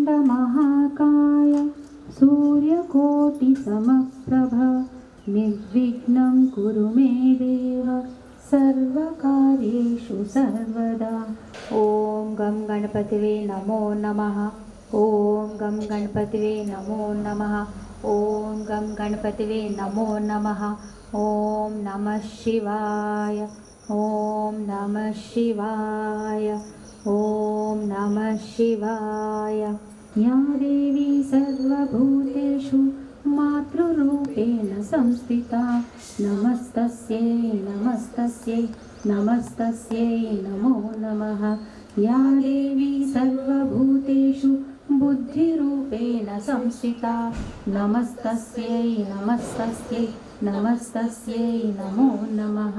वक्रतुण्डमहाकाय सूर्यकोटिसमप्रभ निर्विघ्नं कुरु मे देव सर्वकार्येषु सर्वदा। ॐ गं गणपतिवे नमो नमः। ॐ गं गणपतिवे नमो नमः। ॐ गं गणपतिवे नमो नमः। ॐ नमः शिवाय। ॐ नमः शिवाय। ॐ नमः शिवाय। या देवी सर्वभूतेषु मातृरूपेण संस्थिता नमस्तस्यै नमस्तस्यै नमस्तस्यै नमो नमः। या देवी सर्वभूतेषु बुद्धिरूपेण संस्थिता नमस्तस्यै नमस्तस्यै नमस्तस्यै नमो नमः।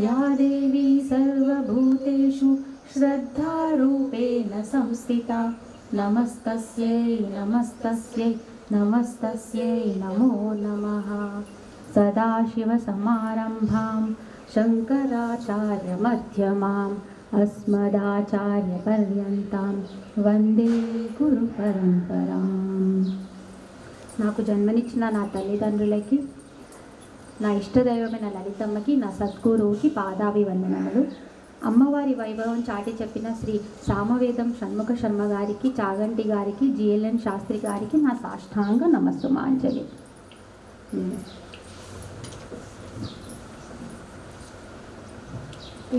या देवी सर्वभूतेषु श्रद्धारूपेण संस्थिता नमस्तस्यै नमस्तस्यै नमस्तस्यै नमो नमः। सदाशिवसमारम्भां शङ्कराचार्यमध्यमाम् अस्मदाचार्यपर्यन्तां వందే గురు పరంపరాం। నాకు జన్మనిచ్చిన నా తల్లిదండ్రులకి, నా ఇష్టదైవమైన లలితమ్మకి, నా సద్గురువుకి పాదాభివందనములు। అమ్మవారి వైభవం చాటి చెప్పిన శ్రీ సామవేదం షణ్ముఖ శర్మ గారికి, చాగంటి గారికి, జిఎల్ఎన్ శాస్త్రి గారికి నా సాష్టాంగ నమస్సుమాంజలి।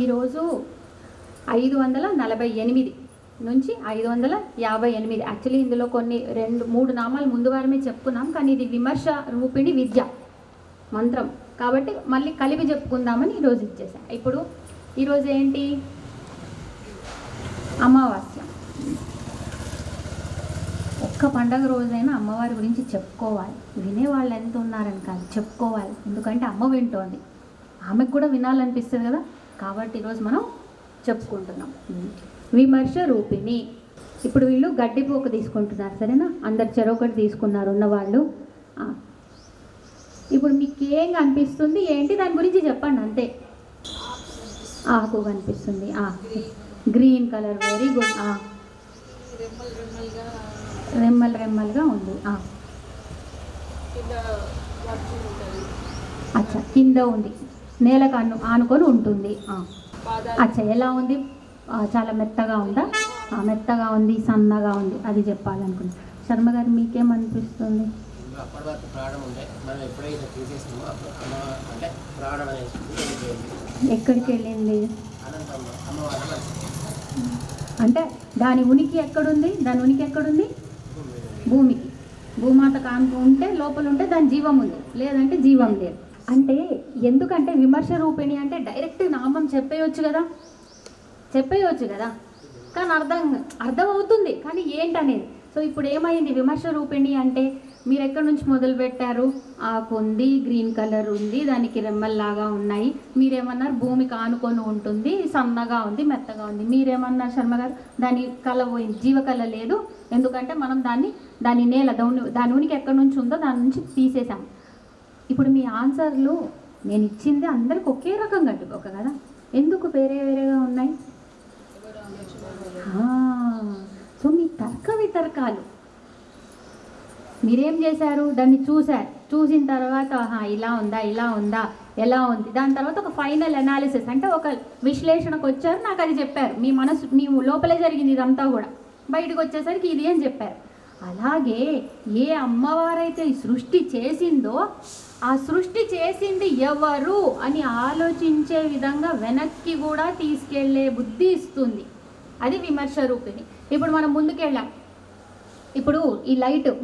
ఈరోజు 548 నుంచి 558, యాక్చువల్లీ ఇందులో కొన్ని 2-3 నామాలు ముందు వారమే చెప్పుకున్నాం, కానీ ఇది విమర్శ రూపిణి విద్య మంత్రం కాబట్టి మళ్ళీ కలిపి చెప్పుకుందామని ఈరోజు ఇచ్చేసాం। ఇప్పుడు ఈరోజు ఏంటి? అమావాస్య। ఒక్క పండగ రోజైనా అమ్మవారి గురించి చెప్పుకోవాలి, వినేవాళ్ళు ఎంత ఉన్నారని కాదు, చెప్పుకోవాలి, ఎందుకంటే అమ్మ వింటోంది, ఆమెకు కూడా వినాలనిపిస్తుంది కదా, కాబట్టి ఈరోజు మనం చెప్పుకుంటున్నాం విమర్శ రూపిణి। ఇప్పుడు వీళ్ళు గడ్డిపోక తీసుకుంటున్నారు, సరేనా? అందరు చెరొకటి తీసుకున్నారు ఉన్నవాళ్ళు। ఇప్పుడు మీకు ఏం కనిపిస్తుంది ఏంటి దాని గురించి చెప్పండి, అంతే। ఆకు కనిపిస్తుంది, గ్రీన్ కలర్, వెరీ గుడ్। రెమ్మల్ రెమ్మల్గా ఉంది, అచ్చా కింద ఉంది, నేలకు ఆనుకొని ఉంటుంది, అచ్చా ఎలా ఉంది? చాలా మెత్తగా ఉందా? మెత్తగా ఉంది, సన్నగా ఉంది, అది చెప్పాలనుకున్నా। శర్మ గారు మీకేమనిపిస్తుంది? ఎక్కడికి వెళ్ళింది అంటే దాని ఉనికి ఎక్కడుంది? దాని ఉనికి ఎక్కడుంది? భూమికి, భూమాత కానుక ఉంటే లోపల ఉంటే దాని జీవం ఉంది, లేదంటే జీవం లేదు। అంటే ఎందుకంటే విమర్శ రూపిణి అంటే డైరెక్ట్ నామం చెప్పేయచ్చు కదా, కానీ అర్థమవుతుంది, కానీ ఏంటనేది। సో ఇప్పుడు ఏమైంది? విమర్శ రూపిణి అంటే మీరు ఎక్కడి నుంచి మొదలు పెట్టారు? ఆకు ఉంది, గ్రీన్ కలర్ ఉంది, దానికి రెమ్మల్లాగా ఉన్నాయి, మీరేమన్నారు భూమికి ఆనుకొని ఉంటుంది, సన్నగా ఉంది, మెత్తగా ఉంది, మీరేమన్నారు శర్మ గారు? దాని కళ పోయింది, జీవకళ లేదు, ఎందుకంటే మనం దాని నేల దాని ఉనికి ఎక్కడి నుంచి ఉందో దాని నుంచి తీసేసాం। ఇప్పుడు మీ ఆన్సర్లు నేను ఇచ్చింది అందరికి ఒకే రకంగా కట్టుకోక కదా, ఎందుకు వేరే వేరేగా ఉన్నాయి? సో మీ తర్క వితర్కాలు మీరేం చేశారు? దాన్ని చూసిన తర్వాత ఇలా ఉందా, ఎలా ఉంది, దాని తర్వాత ఒక ఫైనల్ అనాలిసిస్ అంటే ఒక విశ్లేషణకు వచ్చారు, నాకు అది చెప్పారు, మీ లోపలే జరిగింది ఇదంతా కూడా, బయటకు వచ్చేసరికి ఇది అని చెప్పారు। అలాగే ఏ అమ్మవారైతే ఈ సృష్టి చేసిందో ఆ సృష్టి చేసింది ఎవరు అని ఆలోచించే విధంగా వెనక్కి కూడా తీసుకెళ్లే బుద్ధి ఇస్తుంది, అది విమర్శ రూపిణి। ఇప్పుడు మనం ముందుకెళ్ళాం, ఇప్పుడు ఈ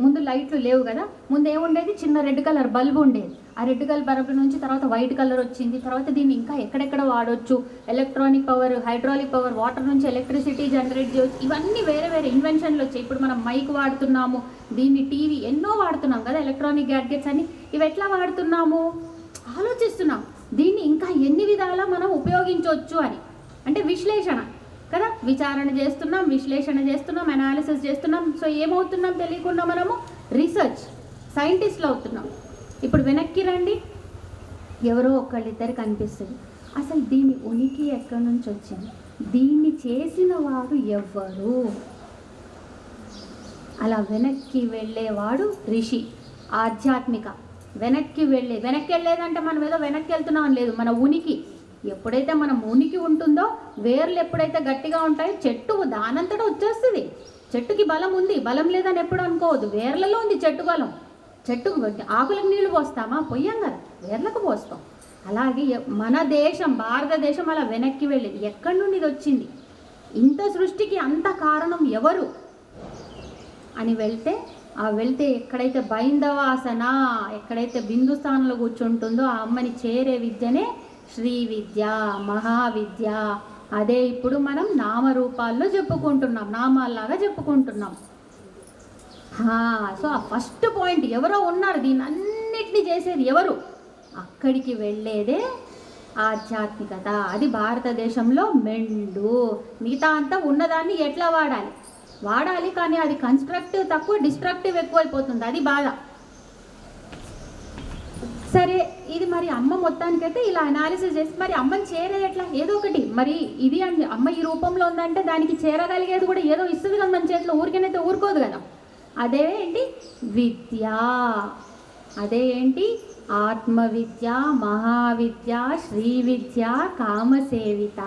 ముందు లైట్లు లేవు కదా, ముందు ఏముండేది? చిన్న రెడ్ కలర్ బల్బు ఉండేది, ఆ రెడ్ కలర్ బల్బు నుంచి తర్వాత వైట్ కలర్ వచ్చింది, తర్వాత దీన్ని ఇంకా ఎక్కడెక్కడ వాడవచ్చు, electronic power, hydraulic power, water నుంచి ఎలక్ట్రిసిటీ జనరేట్ చేయవచ్చు, ఇవన్నీ వేరే వేరే ఇన్వెన్షన్లు వచ్చాయి। ఇప్పుడు మనం మైక్ వాడుతున్నాము, దీన్ని టీవీ ఎన్నో వాడుతున్నాం కదా, ఎలక్ట్రానిక్ గ్యాడ్జెట్స్ అని, ఇవి ఎట్లా వాడుతున్నాము? ఆలోచిస్తున్నాం, దీన్ని ఇంకా ఎన్ని విధాలా మనం ఉపయోగించవచ్చు అని, అంటే విశ్లేషణ కదా, విచారణ చేస్తున్నాం, విశ్లేషణ చేస్తున్నాం, అనాలిసిస్ చేస్తున్నాం। సో ఏమవుతున్నాం తెలియకుండా మనము రీసెర్చ్ సైంటిస్టులు అవుతున్నాం। ఇప్పుడు వెనక్కి రండి, ఎవరో ఒకళ్ళిద్దరు కనిపిస్తుంది, అసలు దీని ఉనికి ఎక్కడి నుంచి వచ్చింది? దీన్ని చేసిన వారు ఎవ్వరు? అలా వెనక్కి వెళ్ళేవాడు ఋషి. ఆధ్యాత్మిక వెనక్కి వెళ్ళేదంటే మనం ఏదో వెనక్కి వెళ్తున్నాం లేదు, మన ఉనికి. ఎప్పుడైతే మన ఉనికి ఉంటుందో, వేర్లు ఎప్పుడైతే గట్టిగా ఉంటాయో చెట్టు దానంతటా వచ్చేస్తుంది. చెట్టుకి బలం ఉంది, బలం లేదని ఎప్పుడు అనుకోవద్దు. వేర్లలో ఉంది చెట్టు బలం. చెట్టుకు ఆకులకు నీళ్లు పోస్తామా? పొయ్యాం కదా, వేర్లకు పోస్తాం. అలాగే మన దేశం భారతదేశం అలా వెనక్కి వెళ్ళేది. ఎక్కడి నుండి ఇది వచ్చింది, ఇంత సృష్టికి అంత కారణం ఎవరు అని వెళ్తే ఎక్కడైతే బైందవాసన, ఎక్కడైతే బిందు స్థానంలో కూర్చుంటుందో ఆ అమ్మని చేరే విద్యనే శ్రీ విద్య, మహావిద్య. అదే ఇప్పుడు మనం నామరూపాల్లో చెప్పుకుంటున్నాం, నామాల్లాగా చెప్పుకుంటున్నాం. సో ఆ ఫస్ట్ పాయింట్, ఎవరో ఉన్నారు దీన్ని అన్నిటినీ చేసేది ఎవరు, అక్కడికి వెళ్ళేదే ఆధ్యాత్మికత. అది భారతదేశంలో మెండు. మిగతా అంతా ఉన్నదాన్ని ఎట్లా వాడాలి, కానీ అది కన్స్ట్రక్టివ్ తక్కువ, డిస్ట్రక్టివ్ ఎక్కువైపోతుంది. అది బాధ. సరే, ఇది మరి అమ్మ మొత్తానికైతే ఇలా అనాలిసిస్ చేసి మరి అమ్మని చేరే ఎట్లా, ఏదో ఒకటి మరి ఇది అని అమ్మ ఈ రూపంలో ఉందంటే దానికి చేరగలిగేది కూడా ఏదో ఇస్తుంది కదా మన చేతిలో, ఊరికేనైతే ఊరుకోదు కదా. అదే ఏంటి విద్య, అదే ఏంటి ఆత్మవిద్య, మహావిద్య, శ్రీ విద్య, కామసేవిత.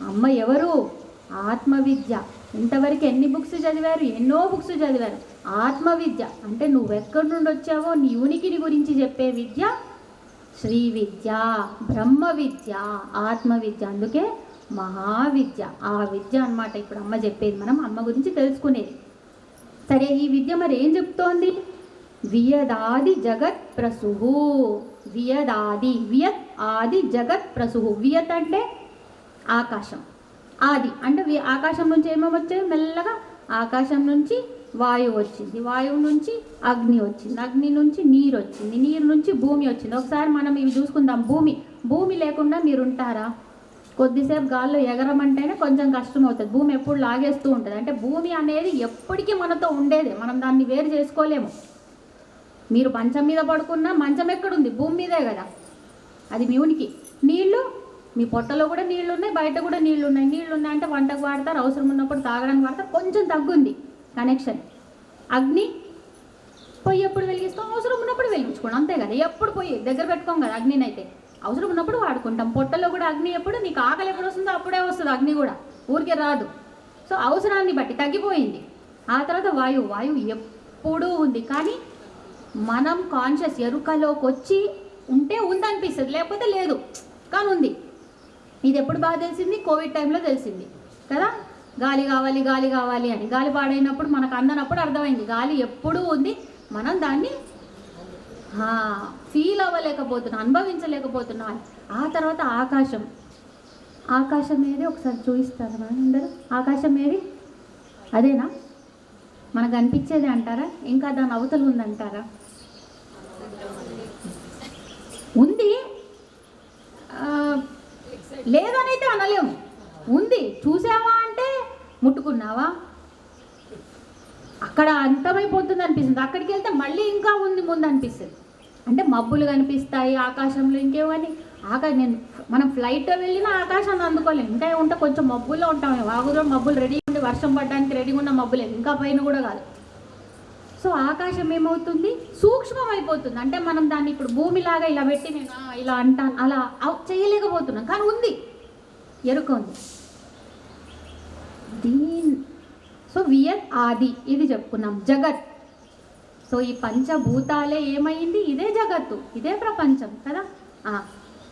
అమ్మ ఎవరు? ఆత్మవిద్య. ఇంతవరకు ఎన్ని బుక్స్ చదివారు? ఎన్నో బుక్స్ చదివారు. ఆత్మవిద్య అంటే నువ్వెక్కడి నుండి వచ్చావో నీ ఉనికిని గురించి చెప్పే విద్య శ్రీ విద్య, బ్రహ్మ విద్య, ఆత్మవిద్య. అందుకే మహావిద్య, ఆ విద్య అన్నమాట ఇప్పుడు అమ్మ చెప్పేది, మనం అమ్మ గురించి తెలుసుకునేది. సరే, ఈ విద్య మరి ఏం చెప్తోంది? వియదాది జగత్ ప్రసుహు. వియత్ ఆది జగత్ ప్రసుహు. వియత్ అంటే ఆకాశం, ఆది అంటే ఆకాశం నుంచి ఏమేమి వచ్చాయి? మెల్లగా ఆకాశం నుంచి వాయువు వచ్చింది, వాయువు నుంచి అగ్ని వచ్చింది, అగ్ని నుంచి నీరు వచ్చింది, నీరు నుంచి భూమి వచ్చింది. ఒకసారి మనం ఇవి చూసుకుందాం. భూమి లేకుండా మీరు ఉంటారా? కొద్దిసేపు గాల్లో ఎగరమంటేనే కొంచెం కష్టం అవుతుంది. భూమి ఎప్పుడు లాగేస్తూ ఉంటుంది. అంటే భూమి అనేది ఎప్పటికీ మనతో ఉండేది, మనం దాన్ని వేరు చేసుకోలేము. మీరు మంచం మీద పడుకున్నా మంచం ఎక్కడుంది? భూమి మీదే కదా, అది మీ ఉనికి. నీళ్ళు మీ పొట్టలో కూడా నీళ్ళు ఉన్నాయి, బయట కూడా నీళ్ళు ఉన్నాయి. నీళ్ళు ఉన్నాయంటే వంటకు వాడతారు, అవసరం ఉన్నప్పుడు తాగడానికి వాడతారు. కొంచెం తగ్గుంది కనెక్షన్. అగ్ని పొయ్యి ఎప్పుడు వెలిగిస్తాం? అవసరం ఉన్నప్పుడు వెలిగించుకోండి, అంతే కదా. ఎప్పుడు పొయ్యి దగ్గర పెట్టుకోం కదా అగ్నిని. అయితే అవసరం ఉన్నప్పుడు వాడుకుంటాం. పొట్టలో కూడా అగ్ని ఎప్పుడు, నీకు ఆకలి ఎప్పుడు వస్తుందో అప్పుడే వస్తుంది అగ్ని కూడా, ఊరికే రాదు. సో అవసరాన్ని బట్టి తగ్గిపోయింది. ఆ తర్వాత వాయువు ఎప్పుడూ ఉంది. కానీ మనం కాన్షియస్ ఎరుకలోకి వచ్చి ఉంటే ఉందనిపిస్తుంది, లేకపోతే లేదు, కానీ ఉంది. ఇది ఎప్పుడు బాగా తెలిసింది? కోవిడ్ టైంలో తెలిసింది కదా. గాలి కావాలి అని. గాలి పాడైనప్పుడు, మనకు అందనప్పుడు అర్థమైంది గాలి ఎప్పుడూ ఉంది, మనం దాన్ని ఫీల్ అవ్వలేకపోతున్నాం, అనుభవించలేకపోతున్నాం. ఆ తర్వాత ఆకాశం ఏది ఒకసారి చూపిస్తారు మనం అందరూ. ఆకాశం ఏది? అదేనా మనకు అనిపించేది అంటారా? ఇంకా దాని అవతలు ఉందంటారా? ఉంది, లేదనైతే అనలేము. ఉంది, చూసావా అంటే ముట్టుకున్నావా, అక్కడ అంతమైపోతుంది అనిపిస్తుంది. అక్కడికి వెళ్తే మళ్ళీ ఇంకా ఉంది ముందు అనిపిస్తుంది. అంటే మబ్బులు కనిపిస్తాయి ఆకాశంలో, ఇంకేమని మనం ఫ్లైట్లో వెళ్ళినా ఆకాశాన్ని అందుకోలేము. ఇంకా ఉంటే కొంచెం మబ్బుల్లో ఉంటాం. వాగులో మబ్బులు రెడీగా ఉండి వర్షం పడడానికి రెడీగా ఉన్న మబ్బులే, ఇంకా పైన కూడా కాదు. సో ఆకాశం ఏమవుతుంది? సూక్ష్మం అయిపోతుంది. అంటే మనం దాన్ని ఇప్పుడు భూమిలాగా ఇలా పెట్టి నేను ఇలా అంటాను, అలా చేయలేకపోతున్నాం. కానీ ఉంది, ఎరుక ఉంది. సో వియత్ ఆది, ఇది చెప్పుకున్నాం. జగత్, సో ఈ పంచభూతాలే ఏమైంది? ఇదే జగత్తు, ఇదే ప్రపంచం కదా.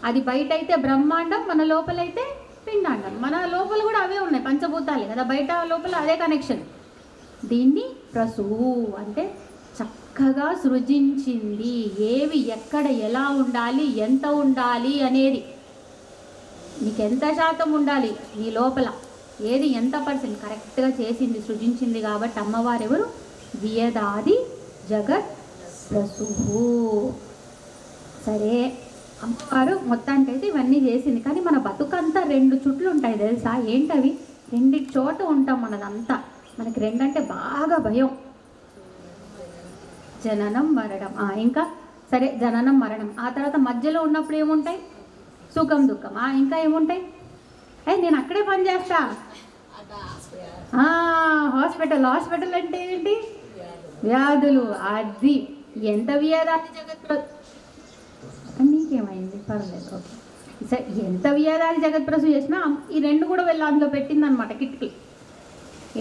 అది బయట అయితే బ్రహ్మాండం, మన లోపలైతే పిండాండం. మన లోపల కూడా అవే ఉన్నాయి, పంచభూతాలే కదా, బయట లోపల అదే కనెక్షన్. దీన్ని ప్రసూహు అంటే చక్కగా సృజించింది. ఏవి ఎక్కడ ఎలా ఉండాలి, ఎంత ఉండాలి అనేది, నీకు ఎంత శాతం ఉండాలి నీ లోపల, ఏది ఎంత పర్సెంట్ కరెక్ట్గా చేసింది, సృజించింది. కాబట్టి అమ్మవారు ఎవరు? వియదాది జగత్ ప్రసూహు. సరే, అమ్మవారు మొత్తానికైతే ఇవన్నీ చేసింది. కానీ మన బతుకంతా 2 చుట్లు ఉంటాయి తెలుసా? ఏంటవి? 2 చోట ఉంటాం మనదంతా. మనకి 2 అంటే బాగా భయం. జననం మరణం. ఇంకా సరే, జననం మరణం. ఆ తర్వాత మధ్యలో ఉన్నప్పుడు ఏముంటాయి? సుఖం దుఃఖం. ఇంకా ఏముంటాయి? నేను అక్కడే పనిచేస్తా. హాస్పిటల్ అంటే ఏంటి? వ్యాధులు. అది ఎంత వ్యాధాది జగత్ నీకేమైంది పర్లేదు ఓకే సరే. ఎంత వ్యాధాది జగత్ప్రసు చేసినా ఈ రెండు కూడా వెళ్ళి అందులో పెట్టిందనమాట కిట్కి.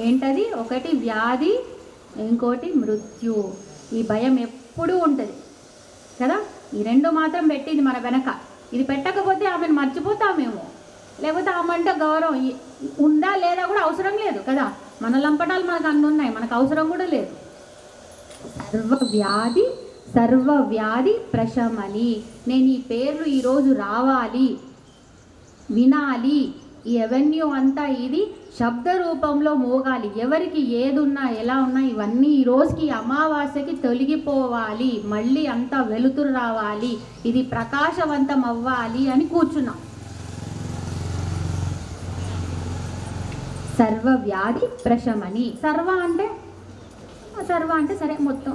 ఏంటది? ఒకటి వ్యాధి, ఇంకోటి మృత్యు. ఈ భయం ఎప్పుడూ ఉంటుంది కదా. ఈ రెండు మాత్రం పెట్టింది మన వెనక. ఇది పెట్టకపోతే ఆమెను మర్చిపోతామేమో, లేకపోతే ఆమె అంటే గౌరవం ఉందా లేదా కూడా అవసరం లేదు కదా. మన లంపటాలు మనకు అన్నీ ఉన్నాయి, మనకు అవసరం కూడా లేదు. సర్వవ్యాధి ప్రశమని. నేను ఈ పేర్లు ఈరోజు రావాలి, వినాలి. ఈ అవెన్యూ అంతా ఇది శబ్ద రూపంలో మోగాలి. ఎవరికి ఏదున్నా ఎలా ఉన్నా ఇవన్నీ ఈ రోజుకి అమావాస్యకి తొలగిపోవాలి, మళ్ళీ అంతా వెలుతురు రావాలి, ఇది ప్రకాశవంతం అవ్వాలి అని కూర్చున్నాం. సర్వవ్యాధి ప్రశమని. సర్వ అంటే సరే మొత్తం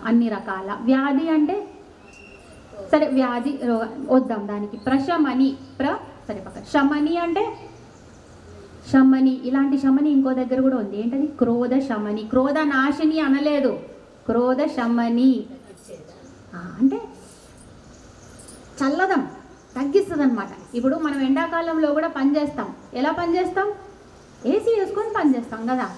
అన్ని రకాల. వ్యాధి అంటే సరే వ్యాధి వద్దాం దానికి. ప్రశమని సరే పక్క. శమని అంటే శమని. ఇలాంటి శమని ఇంకో దగ్గర కూడా ఉంది. ఏంటది? క్రోధ శమని. క్రోధ నాశిని అనలేదు, క్రోధ శమని అంటే చల్లదం, తగ్గిస్తుంది అనమాట. ఇప్పుడు మనం ఎండాకాలంలో కూడా పనిచేస్తాం. ఎలా పనిచేస్తాం? ఏసీ వేసుకొని పనిచేస్తాం కదా.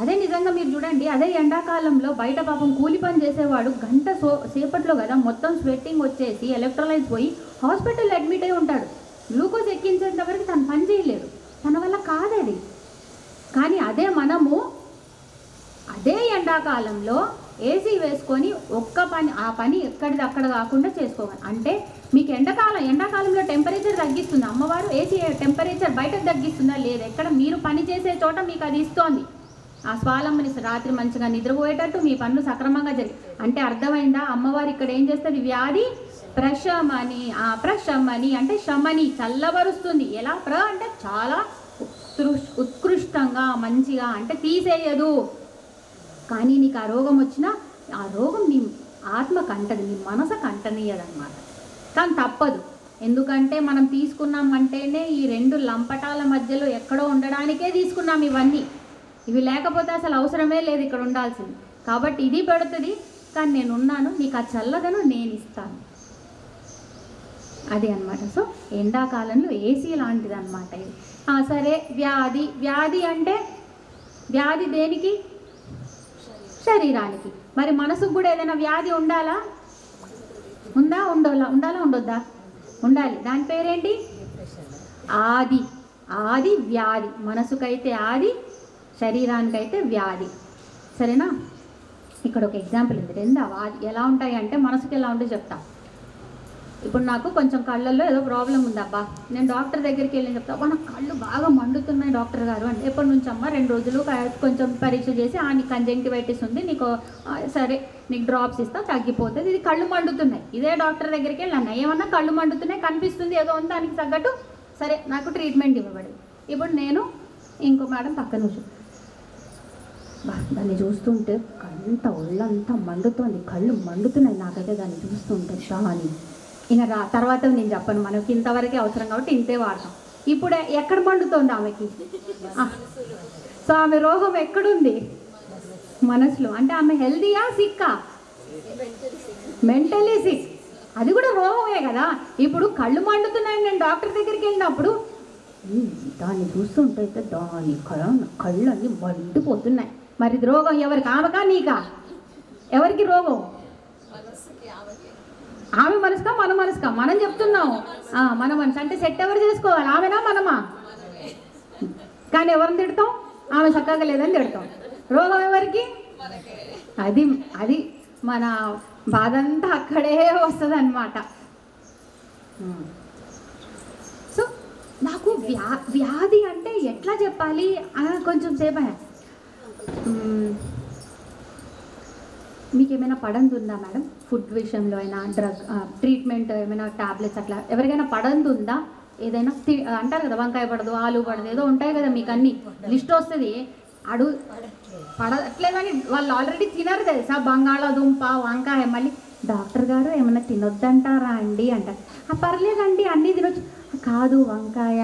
అదే నిజంగా మీరు చూడండి, అదే ఎండాకాలంలో బయట పాపం కూలి పని చేసేవాడు గంట సేపట్లో కదా మొత్తం స్వెట్టింగ్ వచ్చేసి ఎలక్ట్రోలైట్స్ పోయి హాస్పిటల్లో అడ్మిట్ అయి ఉంటాడు. గ్లూకోజ్ ఎక్కించేంత వరకు తను పని చేయలేడు, తన వల్ల కాదది. కానీ అదే మనము అదే ఎండాకాలంలో ఏసీ వేసుకొని ఒక్క పని, ఆ పని ఎక్కడిది అక్కడ కాకుండా చేసుకోవాలి. అంటే మీకు ఎండాకాలంలో టెంపరేచర్ తగ్గిస్తుంది అమ్మవారు. ఏసీ టెంపరేచర్ బయటకు తగ్గిస్తుందా? లేదు. ఎక్కడ మీరు పని చేసే చోట మీకు అది ఇస్తోంది. ఆ స్వాలంబని రాత్రి మంచిగా నిద్రపోయేటట్టు మీ పనులు సక్రమంగా అంటే అర్థమైందా? అమ్మవారు ఇక్కడ ఏం చేస్తుంది? వ్యాధి ప్రశమని. ప్రశమని అంటే శమని, చల్లబరుస్తుంది. ఎలా? అంటే చాలా ఉత్కృష్టంగా, మంచిగా, అంటే తీసేయదు. కానీ నీకు ఆ రోగం వచ్చినా ఆ రోగం నీ ఆత్మ కంటది, నీ మనసు కంటనీయదన్నమాట. కానీ తప్పదు. ఎందుకంటే మనం తీసుకున్నామంటేనే ఈ రెండు లంపటాల మధ్యలో ఎక్కడో ఉండడానికే తీసుకున్నాం ఇవన్నీ. ఇవి లేకపోతే అసలు అవసరమే లేదు ఇక్కడ ఉండాల్సింది. కాబట్టి ఇది పెడుతుంది. కానీ నేను ఉన్నాను, నీకు ఆ చల్లదను నేను ఇస్తాను, అది అనమాట. సో ఎండాకాలంలో ఏసీ లాంటిది అనమాట ఇది. సరే వ్యాధి అంటే వ్యాధి దేనికి? శరీరానికి. మరి మనసుకు కూడా ఏదైనా వ్యాధి ఉండాలా? ఉండొద్దా? ఉండాలి. దాని పేరేంటి? ఆది వ్యాధి. మనసుకైతే ఆది, శరీరానికైతే వ్యాధి. సరేనా? ఇక్కడ ఒక ఎగ్జాంపుల్ ఉంది. ఎలా ఉంటాయి అంటే మనసుకి ఎలా ఉంటే చెప్తా. ఇప్పుడు నాకు కొంచెం కళ్ళల్లో ఏదో ప్రాబ్లం ఉందబ్బా, నేను డాక్టర్ దగ్గరికి వెళ్ళి చెప్తా, నాకు కళ్ళు బాగా మండుతున్నాయి డాక్టర్ గారు అంటే. ఎప్పటి నుంచి అమ్మ? 2 రోజులు కొంచెం పరీక్ష చేసి నీకు కంజంక్టివైటిస్ ఉంది, నీకు సరే నీకు డ్రాప్స్ ఇస్తా, తగ్గిపోతుంది. ఇది కళ్ళు మండుతున్నాయి. ఇదే డాక్టర్ దగ్గరికి వెళ్ళి అన్న ఏమన్నా కళ్ళు మండుతున్నాయి, కనిపిస్తుంది ఏదో ఉంది, దానికి తగ్గట్టు సరే నాకు ట్రీట్మెంట్ ఇవ్వబడింది. ఇప్పుడు నేను ఇంకో మేడం పక్కన దాన్ని చూస్తుంటే కంట ఒళ్ళంతా మండుతోంది, కళ్ళు మండుతున్నాయి నాకైతే దాన్ని చూస్తుంటే అని. ఇంకా తర్వాత నేను చెప్పను, మనకి ఇంతవరకే అవసరం కాబట్టి ఇంతే వాడతాం. ఇప్పుడు ఎక్కడ మండుతోంది ఆమెకి? సో ఆమె రోగం ఎక్కడుంది? మనసులో. అంటే ఆమె హెల్దీయా సిక్కా? Mentally sick. అది కూడా రోగమే కదా. ఇప్పుడు కళ్ళు మండుతున్నాయి, నేను డాక్టర్ దగ్గరికి వెళ్ళినప్పుడు దాన్ని చూస్తుంటే దాని కళ్ళు అన్నీ మండిపోతున్నాయి. మరి ఇది రోగం ఎవరికి? ఆమెకా నీకా? ఎవరికి రోగం? ఆమె మనసుకా మన మనసుకా? మనం చెప్తున్నాము మన మనసు. అంటే సెట్ ఎవరు చేసుకోవాలి? ఆమెనా మనమా? కానీ ఎవరిని తిడతాం? ఆమె చక్కగా లేదని తిడతాం. రోగం ఎవరికి? అది మన బాధ అంతా అక్కడే వస్తుంది అన్నమాట. సో నాకు వ్యాధి అంటే ఎట్లా చెప్పాలి కొంచెం సేపు. మీకు ఏమైనా పడంది ఉందా మేడం? ఫుడ్ విషయంలో అయినా, డ్రగ్ ట్రీట్మెంట్ ఏమైనా టాబ్లెట్స్ అట్లా ఎవరికైనా పడంది ఉందా? ఏదైనా అంటారు కదా, వంకాయ పడదు, ఆలు పడదు, ఏదో ఉంటాయి కదా, మీకు అన్ని లిస్ట్ వస్తుంది. పడట్లేదని వాళ్ళు ఆల్రెడీ తినరు తెలుసా, బంగాళాదుంప, వంకాయ. మళ్ళీ డాక్టర్ గారు ఏమైనా తినొద్దంటారా అండి అంటారు. పర్లేదండి అన్నీ తినొచ్చు. కాదు, వంకాయ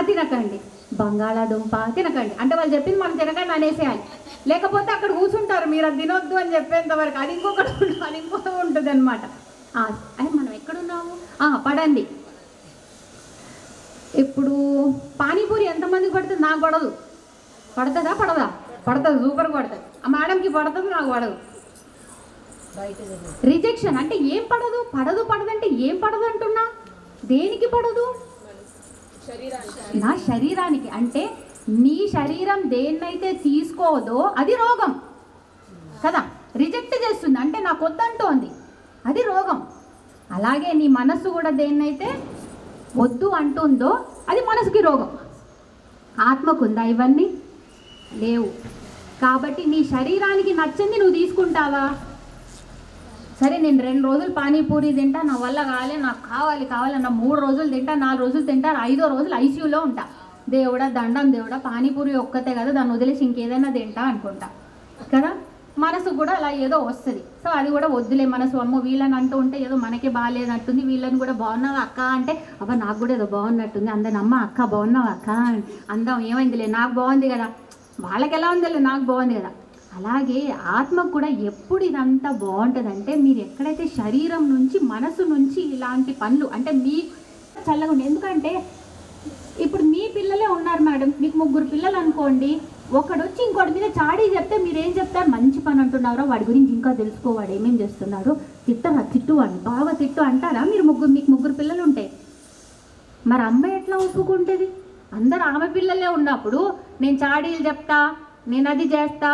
తినకండి, బంగాళాదుంప తినకండి అంటే వాళ్ళు చెప్పింది మనం తినకండి అనేసేయాలి. లేకపోతే అక్కడ కూర్చుంటారు మీరు అది తినొద్దు అని చెప్పేంత వరకు. అది ఇంకొకటి ఉంటుంది అనమాట. అది మనం ఎక్కడున్నాము? పడండి. ఇప్పుడు పానీపూరి ఎంతమందికి పడుతుంది? నాకు పడదు. పడుతుందా? పడదా? పడుతుంది, సూపర్ పడుతుంది. ఆ మేడంకి పడుతుంది, నాకు పడదు. రిజెక్షన్ అంటే ఏం పడదు? పడదు అంటే ఏం పడదు అంటున్నా? దేనికి పడదు? నా శరీరానికి. అంటే నీ శరీరం దేన్నైతే తీసుకోదో అది రోగం కదా, రిజెక్ట్ చేస్తుంది అంటే నాకు వద్దంటోంది, అది రోగం. అలాగే నీ మనస్సు కూడా దేన్నైతే వద్దు అంటుందో అది మనసుకి రోగం. ఆత్మకుందా ఇవన్నీ? లేవు. కాబట్టి నీ శరీరానికి నచ్చింది నువ్వు తీసుకుంటావా? సరే నేను 2 రోజులు పానీపూరి తింటా, నా వల్ల కాలే, నాకు కావాలన్నా 3 రోజులు తింటా, 4 రోజులు తింటా, 5వ రోజులు ఐసీయూలో ఉంటా. దేవుడా దండం, దేవుడా పానీపూరి ఒక్కతే కదా, దాన్ని వదిలేసి ఇంకేదైనా తింటా అనుకుంటా కదా. మనసు కూడా అలా ఏదో వస్తుంది. సో అది కూడా వద్దులే మనసు, అమ్మో వీళ్ళని అంటూ ఉంటే ఏదో మనకే బాగాలేనట్టుంది, వీళ్ళని కూడా బాగున్నావా అక్క అంటే అబ్బా నాకు కూడా ఏదో బాగున్నట్టుంది, అందరిని అమ్మ అక్క బాగున్నావా అక్క అందం ఏమైందిలే నాకు బాగుంది కదా, వాళ్ళకి ఎలా ఉందిలే నాకు బాగుంది కదా. అలాగే ఆత్మకు కూడా ఎప్పుడు ఇదంతా బాగుంటుందంటే మీరు ఎక్కడైతే శరీరం నుంచి మనసు నుంచి ఇలాంటి పనులు అంటే మీ చల్లగా ఉండే. ఎందుకంటే ఇప్పుడు మీ పిల్లలే ఉన్నారు మేడం, మీకు 3 పిల్లలు అనుకోండి, ఒకడు వచ్చి ఇంకోటి మీద చాడీ చెప్తే మీరేం చెప్తారు? మంచి పని అంటున్నారో వాడి గురించి ఇంకా తెలుసుకో, వాడు ఏమేం చేస్తున్నాడు, తిట్టు అని బాగా తిట్టు అంటారా? మీకు 3 పిల్లలు ఉంటాయి. మరి అమ్మాయి ఎట్లా ఒప్పుకుంటుంది? అందరు ఆమె పిల్లలే ఉన్నప్పుడు నేను చాడీలు చెప్తా, నేను అది చేస్తా,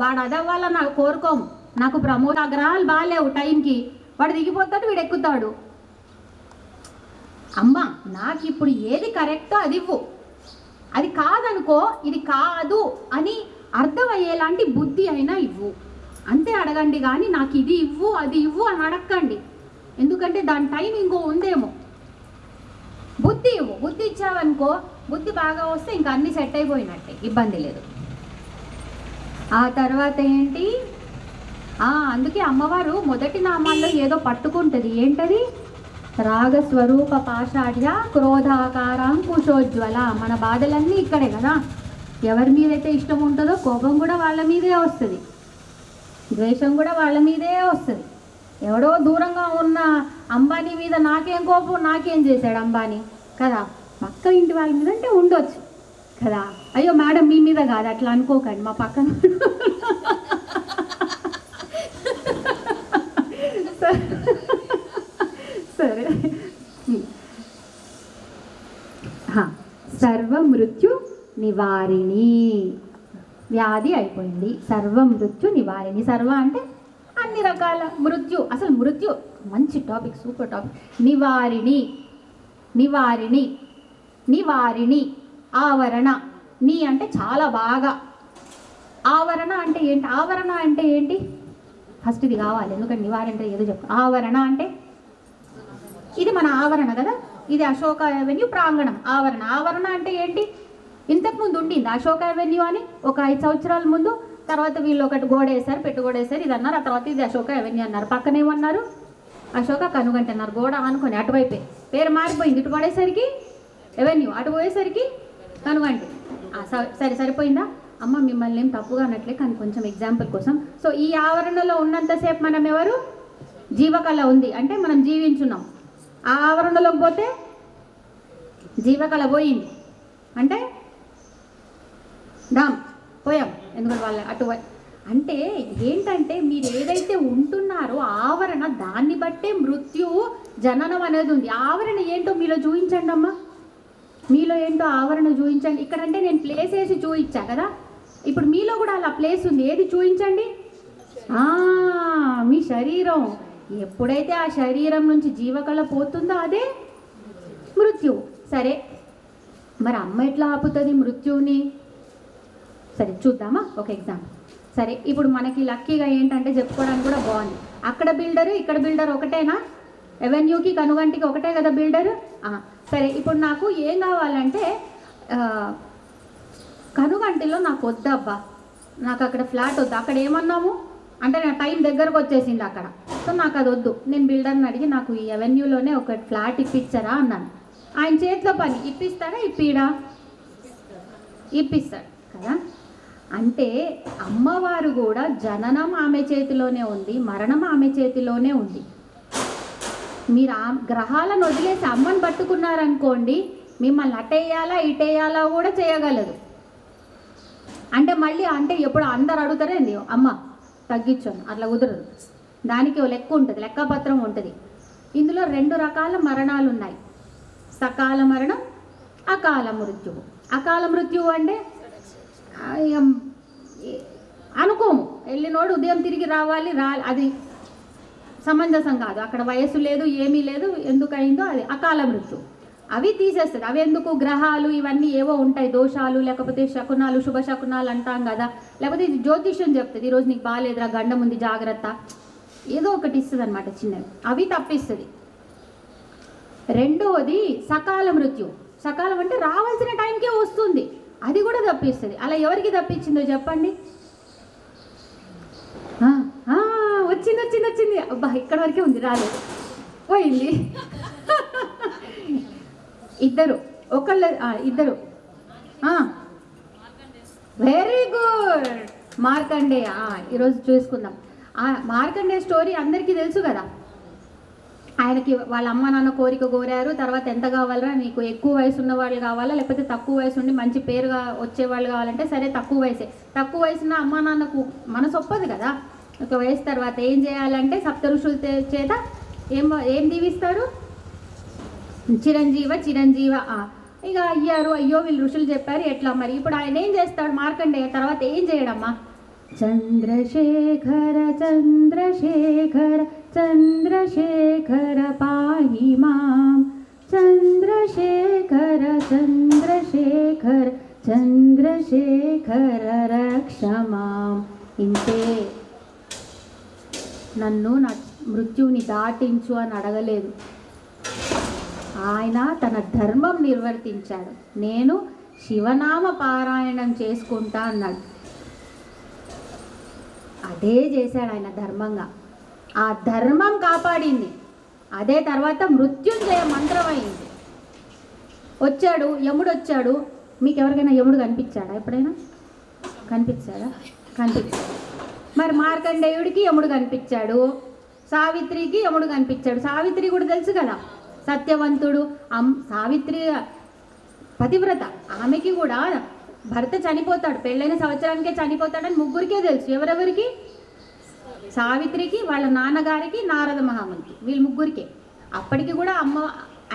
వాడు అదవ్వాలని నాకు కోరుకోము. నాకు గ్రహాలు బాగాలేవు టైంకి, వాడు దిగిపోతాడు, వీడు ఎక్కుతాడు. అమ్మ నాకు ఇప్పుడు ఏది కరెక్టో అది ఇవ్వు, అది కాదనుకో ఇది కాదు అని అర్థమయ్యేలాంటి బుద్ధి అయినా ఇవ్వు, అంతే అడగండి. కానీ నాకు ఇది ఇవ్వు అది ఇవ్వు అని అడగండి. ఎందుకంటే దాని టైం ఇంకో ఉందేమో. బుద్ధి ఇవ్వు. బుద్ధి ఇచ్చావనుకో, బుద్ధి బాగా వస్తే ఇంకా అన్నీ సెట్ అయిపోయినట్టే, ఇబ్బంది లేదు. ఆ తర్వాత ఏంటి? అందుకే అమ్మవారు మొదటి నామాల్లో ఏదో పట్టుకుంటుంది. ఏంటది? రాగస్వరూప పాషాఢ్య క్రోధాకారాంకుశోజ్వల. మన బాధలన్నీ ఇక్కడే కదా. ఎవరి మీదైతే ఇష్టం ఉంటుందో కోపం కూడా వాళ్ళ మీదే వస్తుంది, ద్వేషం కూడా వాళ్ళ మీదే వస్తుంది. ఎవడో దూరంగా ఉన్న అంబానీ మీద నాకేం కోపం, నాకేం చేశాడు అంబానీ కదా, పక్క ఇంటి వాళ్ళ మీద అంటే ఉండొచ్చు కదా. అయ్యో మేడం మీ మీద కాదు అట్లా అనుకోకండి, మా పక్కన సరే. సర్వ మృత్యు నివారిణి. వ్యాధి అయిపోయింది, సర్వ మృత్యు నివారిణి. సర్వ అంటే అన్ని రకాల, మృత్యు అసలు మృత్యు మంచి టాపిక్, సూపర్ టాపిక్. నివారిణి నివారిణి నివారిణి. ఆవరణ. నీ అంటే చాలా బాగా. ఆవరణ అంటే ఏంటి? ఆవరణ అంటే ఏంటి? ఫస్ట్ ఇది కావాలి, ఎందుకంటే నివారణ అంటే ఏదో చెప్పు. ఆవరణ అంటే ఇది మన ఆవరణ కదా, ఇది అశోక అవెన్యూ ప్రాంగణం. ఆవరణ. ఆవరణ అంటే ఏంటి? ఇంతకుముందు ఉండింది అశోక అవెన్యూ అని ఒక 5 సంవత్సరాల ముందు. తర్వాత వీళ్ళు ఒకటి గోడ వేశారు, గోడ వేశారు, ఇది అన్నారు. ఆ తర్వాత ఇది అశోక అవెన్యూ అన్నారు. పక్కనేమన్నారు? అశోక కనుగంట అన్నారు. గోడ అనుకొని అటువైపే పేరు మారిపోయింది. ఇటు పడేసరికి అవెన్యూ, అటు పోయేసరికి కనుగంటి. సరే సరిపోయిందా అమ్మ? మిమ్మల్ని ఏం తప్పుగా అన్నట్లే, కానీ కొంచెం ఎగ్జాంపుల్ కోసం. సో ఈ ఆవరణలో ఉన్నంతసేపు మనం ఎవరు? జీవకళ ఉంది అంటే మనం జీవించున్నాం. ఆ ఆవరణలోకి పోతే జీవకళ పోయింది అంటే డామ్ పోయాం. ఎందుకంటే వాళ్ళ అటు అంటే ఏంటంటే మీరు ఏదైతే ఉంటున్నారో ఆవరణ, దాన్ని బట్టే మృత్యువు జననం అనేది ఉంది. ఆవరణ ఏంటో మీలో చూపించండి అమ్మా, మీలో ఏంటో ఆవరణ చూపించండి. ఇక్కడంటే నేను ప్లేస్ వేసి చూపించా కదా, ఇప్పుడు మీలో కూడా అలా ప్లేస్ ఉంది. ఏది చూపించండి? మీ శరీరం. ఎప్పుడైతే ఆ శరీరం నుంచి జీవకళ పోతుందో అదే మృత్యువు. సరే మరి అమ్మ ఎట్లా ఆపుతుంది మృత్యువుని? సరే చూద్దామా ఒక ఎగ్జాంపుల్. సరే ఇప్పుడు మనకి లక్కీగా ఏంటంటే చెప్పుకోవడానికి కూడా బాగుంది. అక్కడ బిల్డరు ఇక్కడ బిల్డర్ ఒకటేనా? ఎవెన్యూకి కనుగంటికి ఒకటే కదా బిల్డరు. సరే ఇప్పుడు నాకు ఏం కావాలంటే కనుగంటిలో నాకు వద్దబ్బా, నాకు అక్కడ ఫ్లాట్ వద్దు. అక్కడ ఏమన్నాము అంటే నా టైం దగ్గరకు వచ్చేసింది అక్కడ. సో నాకు అది వద్దు. నేను బిల్డర్ని అడిగి నాకు ఈ అవెన్యూలోనే ఒక ఫ్లాట్ ఇప్పించరా అన్నాను. ఆయన చేతిలో పని. ఇప్పిస్తాడా? ఇప్పిస్తాడు కదా. అంటే అమ్మవారు కూడా జననం ఆమె చేతిలోనే ఉంది, మరణం ఆమె చేతిలోనే ఉంది. మీరు ఆ గ్రహాలను వదిలేసి అమ్మని పట్టుకున్నారనుకోండి, మిమ్మల్ని అటేయాలా ఇటేయాలా కూడా చేయగలదు. అంటే మళ్ళీ అంటే ఎప్పుడు అందరు అడుగుతారేంది, అమ్మ తగ్గించాను, అట్లా కుదరదు. దానికి ఓ లెక్క ఉంటుంది, లెక్కపత్రం ఉంటుంది. ఇందులో 2 రకాల మరణాలు ఉన్నాయి, సకాల మరణం, అకాల మృత్యువు. అకాల మృత్యువు అంటే అనుకోము, వెళ్ళినోడు ఉదయం తిరిగి రావాలి, అది సమంజసం కాదు, అక్కడ వయస్సు లేదు ఏమీ లేదు, ఎందుకయిందో అది అకాల మృత్యు. అవి తీసేస్తుంది. అవి ఎందుకు, గ్రహాలు ఇవన్నీ ఏవో ఉంటాయి, దోషాలు, లేకపోతే శకునాలు, శుభ శకునాలు అంటాం కదా, లేకపోతే ఇది జ్యోతిష్యం చెప్తుంది, ఈరోజు నీకు బాగాలేదురా, గండం ఉంది జాగ్రత్త, ఏదో ఒకటి ఇస్తుంది అనమాట చిన్నవి, అవి తప్పిస్తుంది. రెండవది సకాల మృత్యు. సకాలం అంటే రావాల్సిన టైంకే వస్తుంది, అది కూడా తప్పిస్తుంది. అలా ఎవరికి తప్పించిందో చెప్పండి. వచ్చింది వచ్చింది వచ్చింది, అబ్బా ఇక్కడ వరకే ఉంది, రాలేదు, పోయింది. ఇద్దరు వెరీ గుడ్, మార్కండేయ. ఈరోజు చూసుకుందాం. మార్కండేయ స్టోరీ అందరికీ తెలుసు కదా. ఆయనకి వాళ్ళ అమ్మ నాన్న కోరిక కోరారు, తర్వాత ఎంత కావాలరా, నీకు ఎక్కువ వయసు ఉన్న వాళ్ళు కావాలా లేకపోతే తక్కువ వయసు ఉండి మంచి పేరుగా వచ్చేవాళ్ళు కావాలంటే, సరే తక్కువ వయసున్న అమ్మ నాన్నకు మనసు ఒప్పదు కదా. ఒక వయసు తర్వాత ఏం చేయాలంటే సప్త ఋషుల చేత ఏం దీవిస్తారు, చిరంజీవ. ఇక అయ్యో వీళ్ళు ఋషులు చెప్పారు ఎట్లా మరి. ఇప్పుడు ఆయన ఏం చేస్తాడు మార్కండేయ, తర్వాత ఏం చేయడమ్మా, చంద్రశేఖర చంద్రశేఖర చంద్రశేఖర పాహి మాం, చంద్రశేఖర చంద్రశేఖర చంద్రశేఖర రక్ష మాం. ఇంతే, నన్ను నా మృత్యువుని దాటించు అని అడగలేదు. ఆయన తన ధర్మం నిర్వర్తించాడు. నేను శివనామ పారాయణం చేసుకుంటా అన్నాడు. అదే చేశాడు ఆయన ధర్మంగా. ఆ ధర్మం కాపాడింది. అదే తర్వాత మృత్యుంజయ మంత్రం అయింది. వచ్చాడు యముడు వచ్చాడు. మీకు ఎవరికైనా యముడు కనిపించాడా ఎప్పుడైనా? కనిపించాడా? కనిపించాడు. మరి మార్కండేయుడికి యముడు కనిపించాడు, సావిత్రికి యముడు కనిపించాడు. సావిత్రి కూడా తెలుసు కదా, సత్యవంతుడు. సావిత్రి పతివ్రత, ఆమెకి కూడా భర్త చనిపోతాడు, పెళ్ళైన సంవత్సరానికే చనిపోతాడని ముగ్గురికే తెలుసు. ఎవరెవరికి? సావిత్రికి, వాళ్ళ నాన్నగారికి, నారద మహామునికి, వీళ్ళు ముగ్గురికే. అప్పటికి కూడా అమ్మ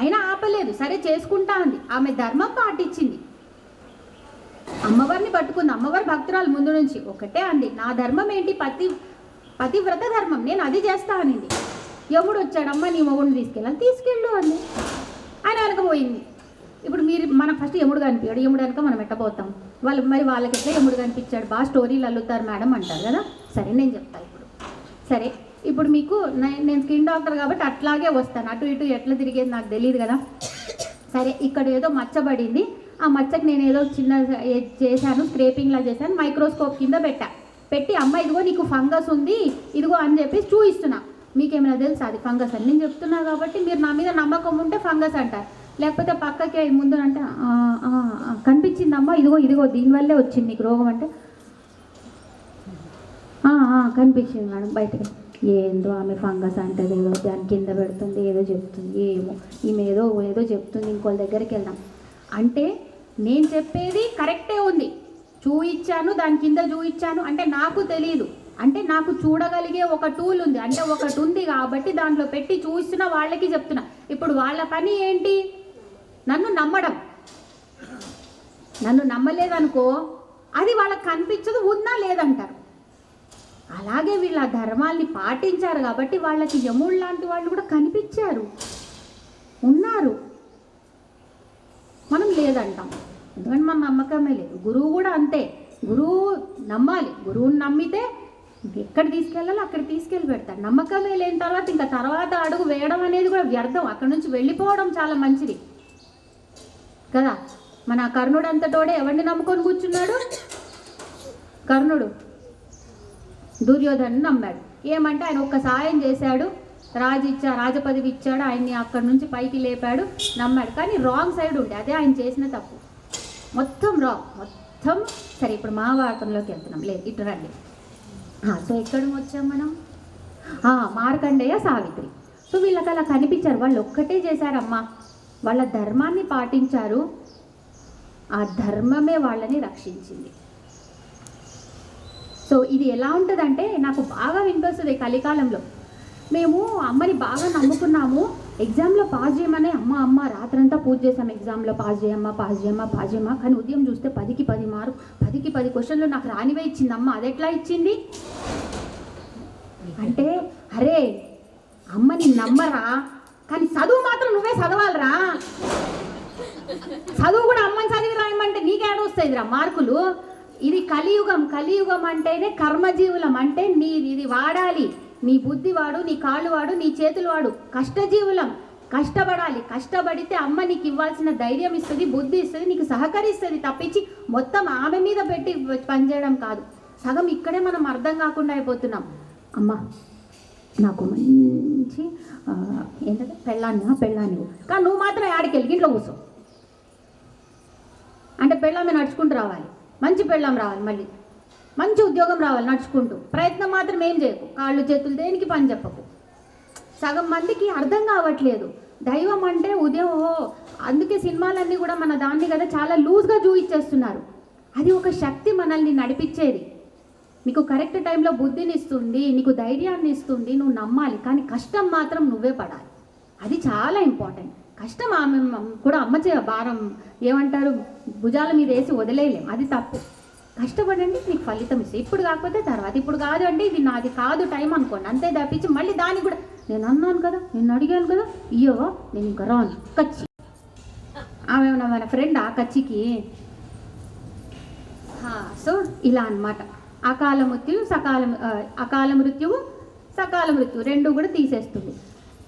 అయినా ఆపలేదు, సరే చేసుకుంటా అంది. ఆమె ధర్మం పాటించింది, అమ్మవారిని పట్టుకుంది. అమ్మవారి భక్తురాలు ముందు నుంచి ఒకటే అంది, నా ధర్మం ఏంటి, పతివ్రత ధర్మం, నేను అది చేస్తా అనింది. యముడు వచ్చాడమ్మా నీ మొగుడిని తీసుకెళ్ళు అంది. ఆయన వెనక పోయింది. ఇప్పుడు మనకు ఫస్ట్ యముడు కనిపించాడు, యముడు వెనక మనం ఎట్టబోతాం. వాళ్ళకి ఎట్లా యముడు కనిపించాడు, బాగా స్టోరీలు అల్లుతారు మేడం అంటారు కదా. సరే నేను చెప్తాను ఇప్పుడు. సరే ఇప్పుడు మీకు నేను స్కిన్ డాక్టర్ కాబట్టి అట్లాగే వస్తాను, అటు ఇటు ఎట్లా తిరిగేది నాకు తెలియదు కదా. సరే ఇక్కడ ఏదో మచ్చబడింది, ఆ మచ్చకి నేను ఏదో చిన్న చేశాను, స్క్రేపింగ్లా చేశాను, మైక్రోస్కోప్ కింద పెట్టి అమ్మ ఇదిగో నీకు ఫంగస్ ఉంది ఇదిగో అని చెప్పేసి చూపిస్తున్నా. మీకేమైనా తెలుసా అది ఫంగస్ అని? నేను చెప్తున్నా కాబట్టి మీరు నా మీద నమ్మకం ఉంటే ఫంగస్ అంటారు, లేకపోతే పక్కకి ముందు అంటే కనిపించిందమ్మా ఇదిగో దీనివల్లే వచ్చింది నీకు రోగం అంటే కనిపించింది మేడం బయటకి. ఏందో ఆమె ఫంగస్ అంటది, ఏదో దాని కింద పెడుతుంది, ఏదో చెప్తుంది, ఏమో ఈమె ఏదో చెప్తుంది, ఇంకోళ్ళ దగ్గరికి వెళ్దాం అంటే నేను చెప్పేది కరెక్టే ఉంది, చూయించాను, దాని కింద చూయించాను అంటే నాకు తెలియదు, అంటే నాకు చూడగలిగే ఒక టూల్ ఉంది, అంటే ఒకటి ఉంది కాబట్టి దాంట్లో పెట్టి చూస్తున్నా, వాళ్ళకి చెప్తున్నా. ఇప్పుడు వాళ్ళ పని ఏంటి, నన్ను నమ్మడం. నన్ను నమ్మలేదనుకో అది వాళ్ళకి కనిపించదు, ఉన్నా లేదంటారు. అలాగే వీళ్ళ ధర్మాల్ని పాటించారు కాబట్టి వాళ్ళకి యముడు లాంటి వాళ్ళు కూడా కనిపించారు, ఉన్నారు. మనం లేదంటాం, ఎందుకంటే మన నమ్మకమే లేదు. గురువు కూడా అంతే, గురువు నమ్మాలి. గురువుని నమ్మితే ఎక్కడ తీసుకెళ్ళాలో అక్కడ తీసుకెళ్ళి పెడతాడు. నమ్మకమే లేని తర్వాత అడుగు వేయడం అనేది కూడా వ్యర్థం. అక్కడ నుంచి వెళ్ళిపోవడం చాలా మంచిది కదా. మన కర్ణుడు అంతటోడే ఎవరిని నమ్ముకొని కూర్చున్నాడు? కర్ణుడు దుర్యోధను నమ్మాడు. ఏమంటే ఆయన ఒక్క సాయం చేశాడు, రాజపదవి ఇచ్చాడు, ఆయన్ని అక్కడి నుంచి పైకి లేపాడు, నమ్మాడు. కానీ రాంగ్ సైడ్ ఉండే, అదే ఆయన చేసిన తప్పు. మొత్తం రాంగ్, మొత్తం సరే. ఇప్పుడు మా వార్తంలోకి వెళ్తున్నాం, లేదు ఇటు రండి. సో ఎక్కడ వచ్చాం మనం? మార్కండేయ సావిత్రి. సో వీళ్ళకి అలా కనిపించారు, వాళ్ళు ఒక్కటే చేశారమ్మా, వాళ్ళ ధర్మాన్ని పాటించారు, ఆ ధర్మమే వాళ్ళని రక్షించింది. సో ఇది ఎలా ఉంటుందంటే నాకు బాగా వినిపిస్తుంది. కలికాలంలో మేము అమ్మని బాగా నమ్ముకున్నాము, ఎగ్జామ్లో పాస్ చేయమని అమ్మ రాత్రంతా పూజ చేసాం, ఎగ్జామ్లో పాస్ చేయమ్మా. కానీ ఉదయం చూస్తే 10కి 10 మార్కు, 10కి 10 క్వశ్చన్లు నాకు రానివే ఇచ్చింది అమ్మ. అది ఎట్లా ఇచ్చింది అంటే, అరే అమ్మని నమ్మరా, కానీ చదువు మాత్రం నువ్వే చదవాలరా, చదువు కూడా అమ్మని చదివి రాయమంటే నీకేడొస్తాయిరా మార్కులు. ఇది కలియుగం అంటేనే కర్మజీవులం, అంటే ఇది వాడాలి, నీ బుద్ధి వాడు, నీ కాళ్ళు వాడు, నీ చేతులు వాడు. కష్టజీవులం, కష్టపడాలి, కష్టపడితే అమ్మ నీకు ఇవ్వాల్సిన ధైర్యం ఇస్తుంది, బుద్ధి ఇస్తుంది, నీకు సహకరిస్తుంది తప్పించి మొత్తం ఆమె మీద పెట్టి పనిచేయడం కాదు. సగం ఇక్కడే మనం అర్థం కాకుండా అయిపోతున్నాం. అమ్మ నాకు మంచి ఏంటంటే పెళ్ళాన్ని కానీ నువ్వు మాత్రం ఆడికెళ్ళి ఇంట్లో కూర్చో అంటే పెళ్ళామే నడుచుకుంటూ రావాలి, మంచి పెళ్ళాం రావాలి, మళ్ళీ మంచి ఉద్యోగం రావాలి నడుచుకుంటూ. ప్రయత్నం మాత్రం ఏం చేయకు, కాళ్ళు చేతులు దేనికి పని చెప్పకు. సగం మందికి అర్థం కావట్లేదు దైవం అంటే ఉదయం. అందుకే సినిమాలన్నీ కూడా మన దాన్ని కదా చాలా లూజ్గా చూపించేస్తున్నారు. అది ఒక శక్తి మనల్ని నడిపించేది, నీకు కరెక్ట్ టైంలో బుద్ధిని ఇస్తుంది, నీకు ధైర్యాన్ని ఇస్తుంది, నువ్వు నమ్మాలి. కానీ కష్టం మాత్రం నువ్వే పడాలి, అది చాలా ఇంపార్టెంట్. కష్టం ఆమె కూడా అమ్మ భారం ఏమంటారు భుజాల మీద వేసి వదిలేయలేం, అది తప్పు. కష్టపడండి, మీకు ఫలితం ఇస్తే, ఇప్పుడు కాకపోతే తర్వాత, ఇప్పుడు కాదు అంటే ఇది నాది కాదు టైం అనుకోండి, అంతే తప్పించి మళ్ళీ దానికి కూడా నేను అన్నాను కదా, నేను అడిగాను కదా, ఇయ్యవా నేను ఇంకా రాను కచ్చి. ఆమె మన ఫ్రెండ్ ఆ కచ్చికి. సో ఇలా అన్నమాట. అకాల మృత్యువు సకాల మృత్యువు రెండు కూడా తీసేస్తుంది.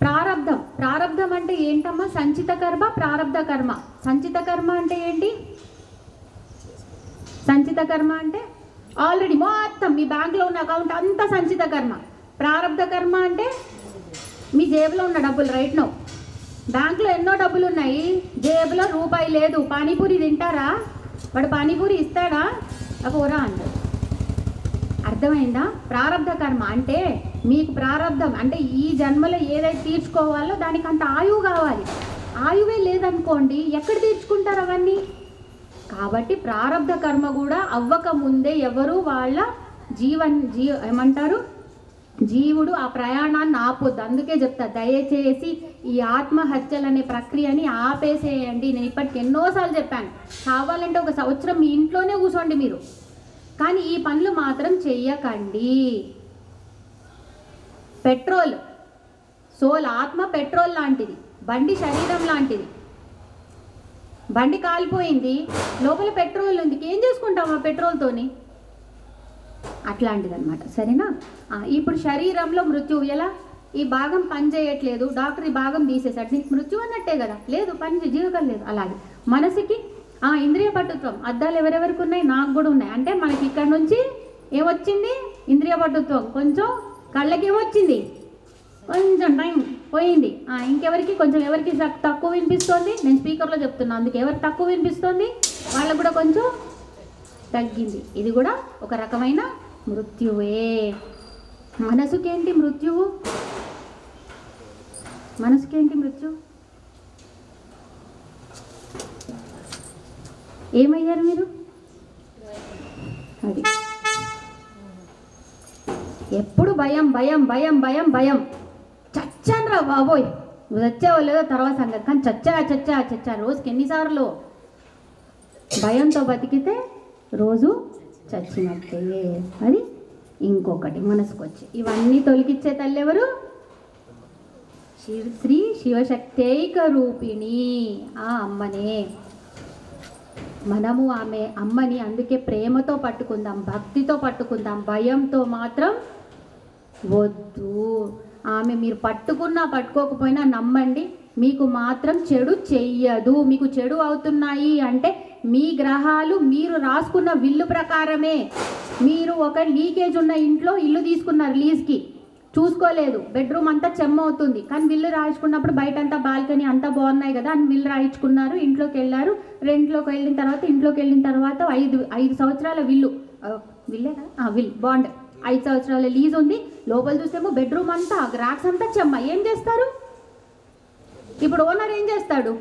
ప్రారబ్ధం అంటే ఏంటమ్మా? సంచిత కర్మ, ప్రారబ్ధ కర్మ. సంచిత కర్మ అంటే ఏంటి? సంచిత కర్మ అంటే ఆల్రెడీ మొత్తం మీ బ్యాంకులో ఉన్న అకౌంట్ అంతా సంచిత కర్మ. ప్రారబ్ధ కర్మ అంటే మీ జేబులో ఉన్న డబ్బులు. రైట్ నో బ్యాంకులో ఎన్నో డబ్బులు ఉన్నాయి, జేబులో రూపాయి లేదు. పానీపూరి తింటారా? వాడు పానీపూరి ఇస్తాడా? పోరా అంటారు. అర్థమైందా? ప్రారబ్ధ కర్మ అంటే మీకు ప్రారబ్ధం అంటే ఈ జన్మలో ఏదైతే తీర్చుకోవాలో దానికి అంత ఆయువు కావాలి. ఆయువే లేదనుకోండి ఎక్కడ తీర్చుకుంటారు అవన్నీ? కాబట్టి ప్రారబ్ధ కర్మ కూడా అవ్వక ముందే ఎవరు వాళ్ళ ఏమంటారు జీవుడు ఆ ప్రయాణాన్ని ఆపొద్దు. అందుకే చెప్తా, దయచేసి ఈ ఆత్మహత్యలు అనే ప్రక్రియని ఆపేసేయండి. నేను ఇప్పటికి ఎన్నోసార్లు చెప్పాను, కావాలంటే 1 సంవత్సరం మీ ఇంట్లోనే కూర్చోండి మీరు, కానీ ఈ పనులు మాత్రం చెయ్యకండి. పెట్రోల్ ఆత్మ పెట్రోల్ లాంటిది, బండి శరీరం లాంటిది. బండి కాలిపోయింది, లోపల పెట్రోల్ ఉంది, ఏం చేసుకుంటాం ఆ పెట్రోల్తోని? అట్లాంటిది అనమాట. సరేనా? ఇప్పుడు శరీరంలో మృత్యువు ఎలా? ఈ భాగం పని చేయట్లేదు, డాక్టర్ ఈ భాగం తీసేసాడు, నీకు మృత్యు అన్నట్టే కదా, లేదు పని జీవకం లేదు. అలాగే మనసుకి ఇంద్రియ పటుత్వం. అద్దాలు ఎవరెవరికి ఉన్నాయి? నాకు కూడా ఉన్నాయి. అంటే మనకి ఇక్కడ నుంచి ఏమొచ్చింది? ఇంద్రియ పటుత్వం. కొంచెం కళ్ళకి ఏమొచ్చింది? కొంచెం టైం పోయింది. ఇంకెవరికి కొంచెం ఎవరికి తక్కువ వినిపిస్తుంది? నేను స్పీకర్లో చెప్తున్నా, అందుకే ఎవరికి తక్కువ వినిపిస్తుంది వాళ్ళకు కూడా కొంచెం తగ్గింది. ఇది కూడా ఒక రకమైన మృత్యువే. మనసుకేంటి మృత్యువు? మనసుకేంటి మృత్యువు? ఏమయ్యారు మీరు? అది ఎప్పుడు భయం భయం భయం భయం భయం. చచ్చాను రా బాబోయ్, నువ్వు చచ్చావో లేదో తర్వాత సంగతి, కానీ చచ్చా రోజుకి ఎన్నిసార్లు భయంతో బతికితే రోజు చచ్చినట్టే. అది ఇంకొకటి మనసుకొచ్చి ఇవన్నీ తొలగిచ్చే తల్లి ఎవరు? శ్రీ శివశక్తైక రూపిణి ఆ అమ్మనే. మనము ఆమె అమ్మని అందుకే ప్రేమతో పట్టుకుందాం, భక్తితో పట్టుకుందాం, భయంతో మాత్రం వద్దు. ఆమె మీరు పట్టుకున్నా పట్టుకోకపోయినా నమ్మండి, మీకు మాత్రం చెడు చెయ్యదు. మీకు చెడు అవుతున్నాయి అంటే మీ గ్రహాలు మీరు రాసుకున్న విల్లు ప్రకారమే. మీరు ఒక లీకేజ్ ఉన్న ఇంట్లో ఇల్లు తీసుకున్నారు లీజ్కి, చూసుకోలేదు, బెడ్రూమ్ అంతా చెమ్మ అవుతుంది. కానీ విల్లు రాయించుకున్నప్పుడు బయట అంతా బాల్కనీ అంతా బాగున్నాయి కదా అని విల్లు రాయించుకున్నారు. ఇంట్లోకి వెళ్ళారు. రెంట్లోకి వెళ్ళిన తర్వాత ఇంట్లోకి వెళ్ళిన తర్వాత 5 సంవత్సరాల విల్లే కదా విల్ బాండ్ 5 సంవత్సరాల లీజ్ ఉంది. లోపల చూస్తేమో బెడ్రూమ్ అంతా ర్యాక్స్ అంతా చెమ్మ. ఏం చేస్తారు ఇప్పుడు? ఓనర్ ఏం చేస్తాడు?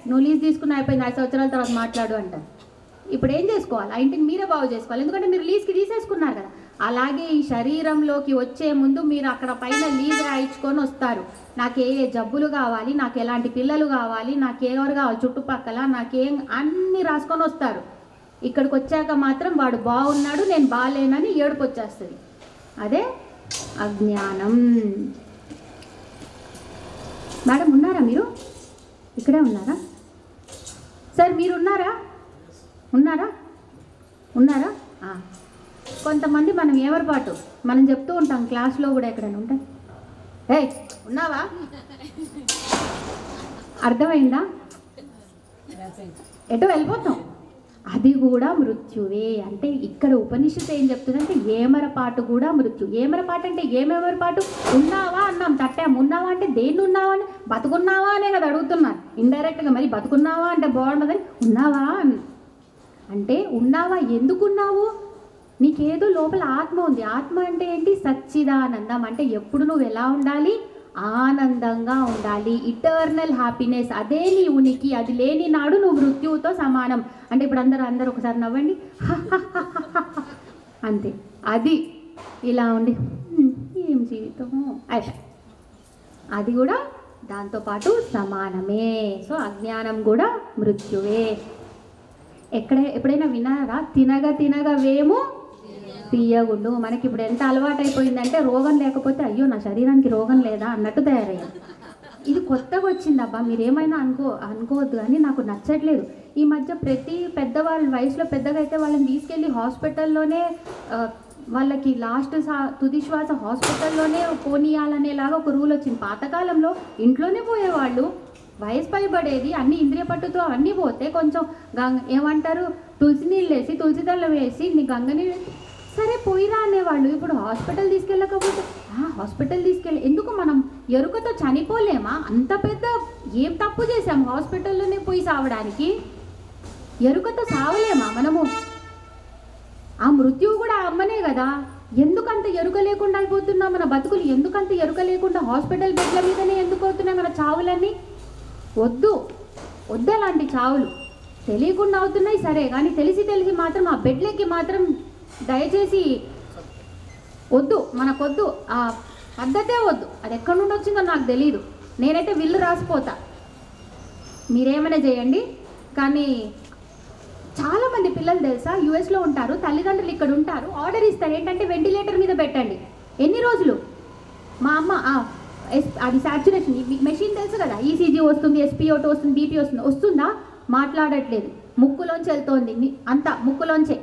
నువ్వు లీజ్ తీసుకుని అయిపోయింది, 5 సంవత్సరాల తర్వాత మాట్లాడు అంటారు. ఇప్పుడు ఏం చేసుకోవాలి? ఆ ఇంటిని మీరే బాగు చేసుకోవాలి, ఎందుకంటే మీరు లీజ్కి తీసేసుకున్నారు కదా. అలాగే ఈ శరీరంలోకి వచ్చే ముందు మీరు అక్కడ పైన లీజ్ రాయించుకొని వస్తారు. నాకు ఏ జబ్బులు కావాలి, నాకు ఎలాంటి పిల్లలు కావాలి, నాకెవరు కావాలి చుట్టుపక్కల, నాకేం అన్నీ రాసుకొని వస్తారు. ఇక్కడికి వచ్చాక మాత్రం వాడు బాగున్నాడు నేను బాగాలేనని ఏడుపు వచ్చేస్తుంది. అదే అజ్ఞానం. మేడం ఉన్నారా? మీరు ఇక్కడే ఉన్నారా? సార్ మీరు ఉన్నారా? కొంతమంది మనం ఎవరిపాటు మనం చెప్తూ ఉంటాం క్లాస్లో కూడా ఎక్కడైనా ఉంటాయి. ఉన్నావా? అర్థమైందా? ఎటో వెళ్ళిపోతాం. అది కూడా మృత్యువే. అంటే ఇక్కడ ఉపనిషత్తు ఏం చెప్తుందంటే ఏమరపాటు కూడా మృత్యు. ఏమరపాటు అంటే ఏమేమరపాటు? ఉన్నావా అన్నాం, తట్టాము. ఉన్నావా అంటే దేన్ని ఉన్నావా అని, బతుకున్నావా అనే కదా అడుగుతున్నాను ఇండైరెక్ట్గా. మరి బతుకున్నావా అంటే బాగుండదని ఉన్నావా అంటే ఉన్నావా? ఎందుకున్నావు? నీకేదో లోపల ఆత్మ ఉంది. ఆత్మ అంటే ఏంటి? సచ్చిదానందం. అంటే ఎప్పుడు నువ్వు ఎలా ఉండాలి? ఆనందంగా ఉండాలి. ఇటర్నల్ హ్యాపీనెస్, అదే నీ ఉనికి. అది లేని నాడు నువ్వు మృత్యువుతో సమానం. అంటే ఇప్పుడు అందరూ ఒకసారి నవ్వండి, అంతే. అది ఇలా ఉండి ఏం జీవితము అయితే అది కూడా దాంతోపాటు సమానమే. సో అజ్ఞానం కూడా మృత్యువే. ఎప్పుడైనా విన్నారా? తినగా వేము తీయగుండు. మనకి ఇప్పుడు ఎంత అలవాటు అయిపోయిందంటే రోగం లేకపోతే అయ్యో నా శరీరానికి రోగం లేదా అన్నట్టు తయారయ్యాం. ఇది కొత్తగా వచ్చిందబ్బా, మీరేమైనా అనుకోవద్దు కానీ నాకు నచ్చట్లేదు. ఈ మధ్య ప్రతి పెద్దవాళ్ళ వయసులో పెద్దగా అయితే వాళ్ళని తీసుకెళ్ళి హాస్పిటల్లోనే వాళ్ళకి తుది శ్వాస హాస్పిటల్లోనే పోనీయాలనేలాగా ఒక రూల్ వచ్చింది. పాతకాలంలో ఇంట్లోనే పోయేవాళ్ళు. వయసు పైబడేది, అన్ని ఇంద్రియ పట్టుతో అన్నీ పోతే కొంచెం ఏమంటారు తులసి నీళ్ళు వేసి తులసి దళం వేసి నీ గంగని సరే పోయిరా అనేవాళ్ళు. ఇప్పుడు హాస్పిటల్ తీసుకెళ్ళకపోతే హాస్పిటల్ ఎందుకు? మనం ఎరుకతో చనిపోలేమా? అంత పెద్ద ఏం తప్పు చేసాం హాస్పిటల్లోనే పోయి సావడానికి? ఎరుకతో సావలేమా మనము? ఆ మృత్యువు కూడా అమ్మనే కదా. ఎందుకంత ఎరుక లేకుండా అయిపోతున్నాం మన బతుకులు? ఎందుకంత ఎరుక లేకుండా హాస్పిటల్ బెడ్ల మీదనే ఎందుకు అవుతున్నాయి మన చావులన్నీ? వద్దు అలాంటి చావులు. తెలియకుండా అవుతున్నాయి సరే, కానీ తెలిసి మాత్రం ఆ బెడ్లకి మాత్రం దయచేసి వద్దు, మనకొద్దు. ఆ పద్ధతే వద్దు. అది ఎక్కడి నుండి వచ్చిందో నాకు తెలియదు. నేనైతే విల్లు రాసిపోతా, మీరేమైనా చేయండి. కానీ చాలామంది పిల్లలు తెలుసా యూఎస్లో ఉంటారు, తల్లిదండ్రులు ఇక్కడ ఉంటారు, ఆర్డర్ ఇస్తారు ఏంటంటే వెంటిలేటర్ మీద పెట్టండి. ఎన్ని రోజులు? మా అమ్మ అది సాచురేషన్ మెషిన్ తెలుసు కదా, ఈసీజీ వస్తుంది, SpO2 వస్తుంది, BP వస్తుందా? మాట్లాడట్లేదు, ముక్కులోంచి వెళ్తోంది అంతా, ముక్కులోంచే.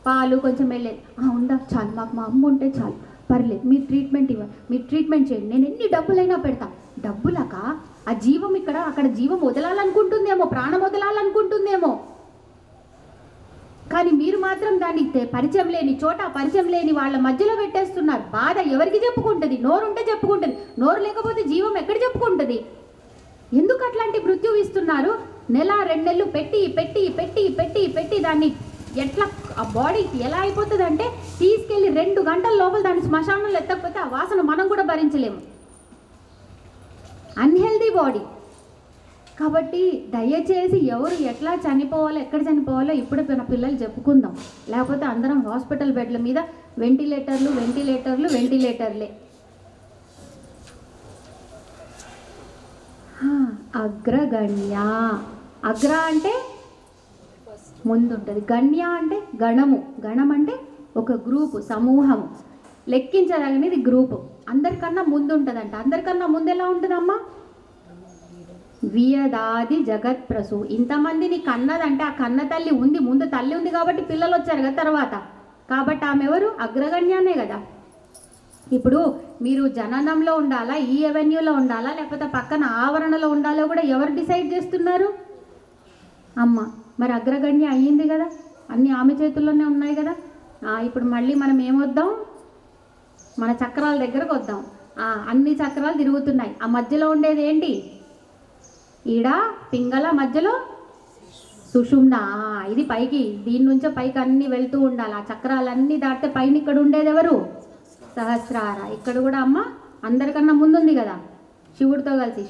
పాలు కొంచెం వెళ్ళేది, ఉందా చాలు, మాకు మా అమ్మ ఉంటే చాలు, పర్లేదు, మీరు ట్రీట్మెంట్ చేయండి, నేను ఎన్ని డబ్బులైనా పెడతా. డబ్బులక ఆ జీవం అక్కడ జీవం వదలాలనుకుంటుందేమో, ప్రాణం వదలాలనుకుంటుందేమో, కానీ మీరు మాత్రం దాన్ని పరిచయం లేని చోట, పరిచయం లేని వాళ్ళ మధ్యలో పెట్టేస్తున్నారు. బాధ ఎవరికి చెప్పుకుంటుంది? నోరుంటే చెప్పుకుంటుంది, నోరు లేకపోతే జీవం ఎక్కడ చెప్పుకుంటుంది? ఎందుకు అట్లాంటి మృత్యు ఇస్తున్నారు? నెల 2 నెలలు పెట్టి పెట్టి పెట్టి పెట్టి పెట్టి దాన్ని ఎట్లా ఆ బాడీకి ఎలా అయిపోతుంది అంటే, తీసుకెళ్ళి 2 గంటల లోపల దాన్ని శ్మశానంలో ఎత్తకపోతే ఆ వాసన మనం కూడా భరించలేము. Unhealthy body. కాబట్టి దయచేసి ఎవరు ఎట్లా చనిపోవాలో, ఎక్కడ చనిపోవాలో ఇప్పుడు మన పిల్లలు చెప్పుకుందాం. లేకపోతే అందరం హాస్పిటల్ బెడ్ల మీద వెంటిలేటర్లే. అగ్రగణ్య. అగ్ర అంటే ముందుంటుంది, గణ్య అంటే గణము. గణం అంటే ఒక గ్రూపు, సమూహము. లెక్కించదనేది గ్రూపు. అందరికన్నా ముందు ఉంటుందంట. అందరికన్నా ముందు ఎలా ఉంటుందమ్మా? వియదాది జగత్ ప్రసు. ఇంతమందిని కన్నదంటే ఆ కన్న తల్లి ఉంది, ముందు తల్లి ఉంది కాబట్టి పిల్లలు వచ్చారు కదా తర్వాత. కాబట్టి ఆమె ఎవరు? అగ్రగణ్యానే కదా. ఇప్పుడు మీరు జననంలో ఉండాలా, ఈ అవెన్యూలో ఉండాలా, లేకపోతే పక్కన ఆవరణలో ఉండాలో కూడా ఎవరు డిసైడ్ చేస్తున్నారు? అమ్మ. మరి అగ్రగణ్య అయ్యింది కదా, అన్నీ ఆమె చేతుల్లోనే ఉన్నాయి కదా. ఇప్పుడు మళ్ళీ మనం ఏమొద్దాం? మన చక్రాల దగ్గరకు వద్దాం. అన్ని చక్రాలు తిరుగుతున్నాయి. ఆ మధ్యలో ఉండేది ఏంటి? ఈడ పింగళ మధ్యలో సుషుమ్న. ఇది పైకి, దీని నుంచే పైకి అన్నీ వెళ్తూ ఉండాలి. ఆ చక్రాలన్నీ దాటితే పైన ఇక్కడ ఉండేది ఎవరు? సహస్రార. ఇక్కడ కూడా అమ్మ అందరికన్నా ముందుంది కదా శివుడితో కలిసి.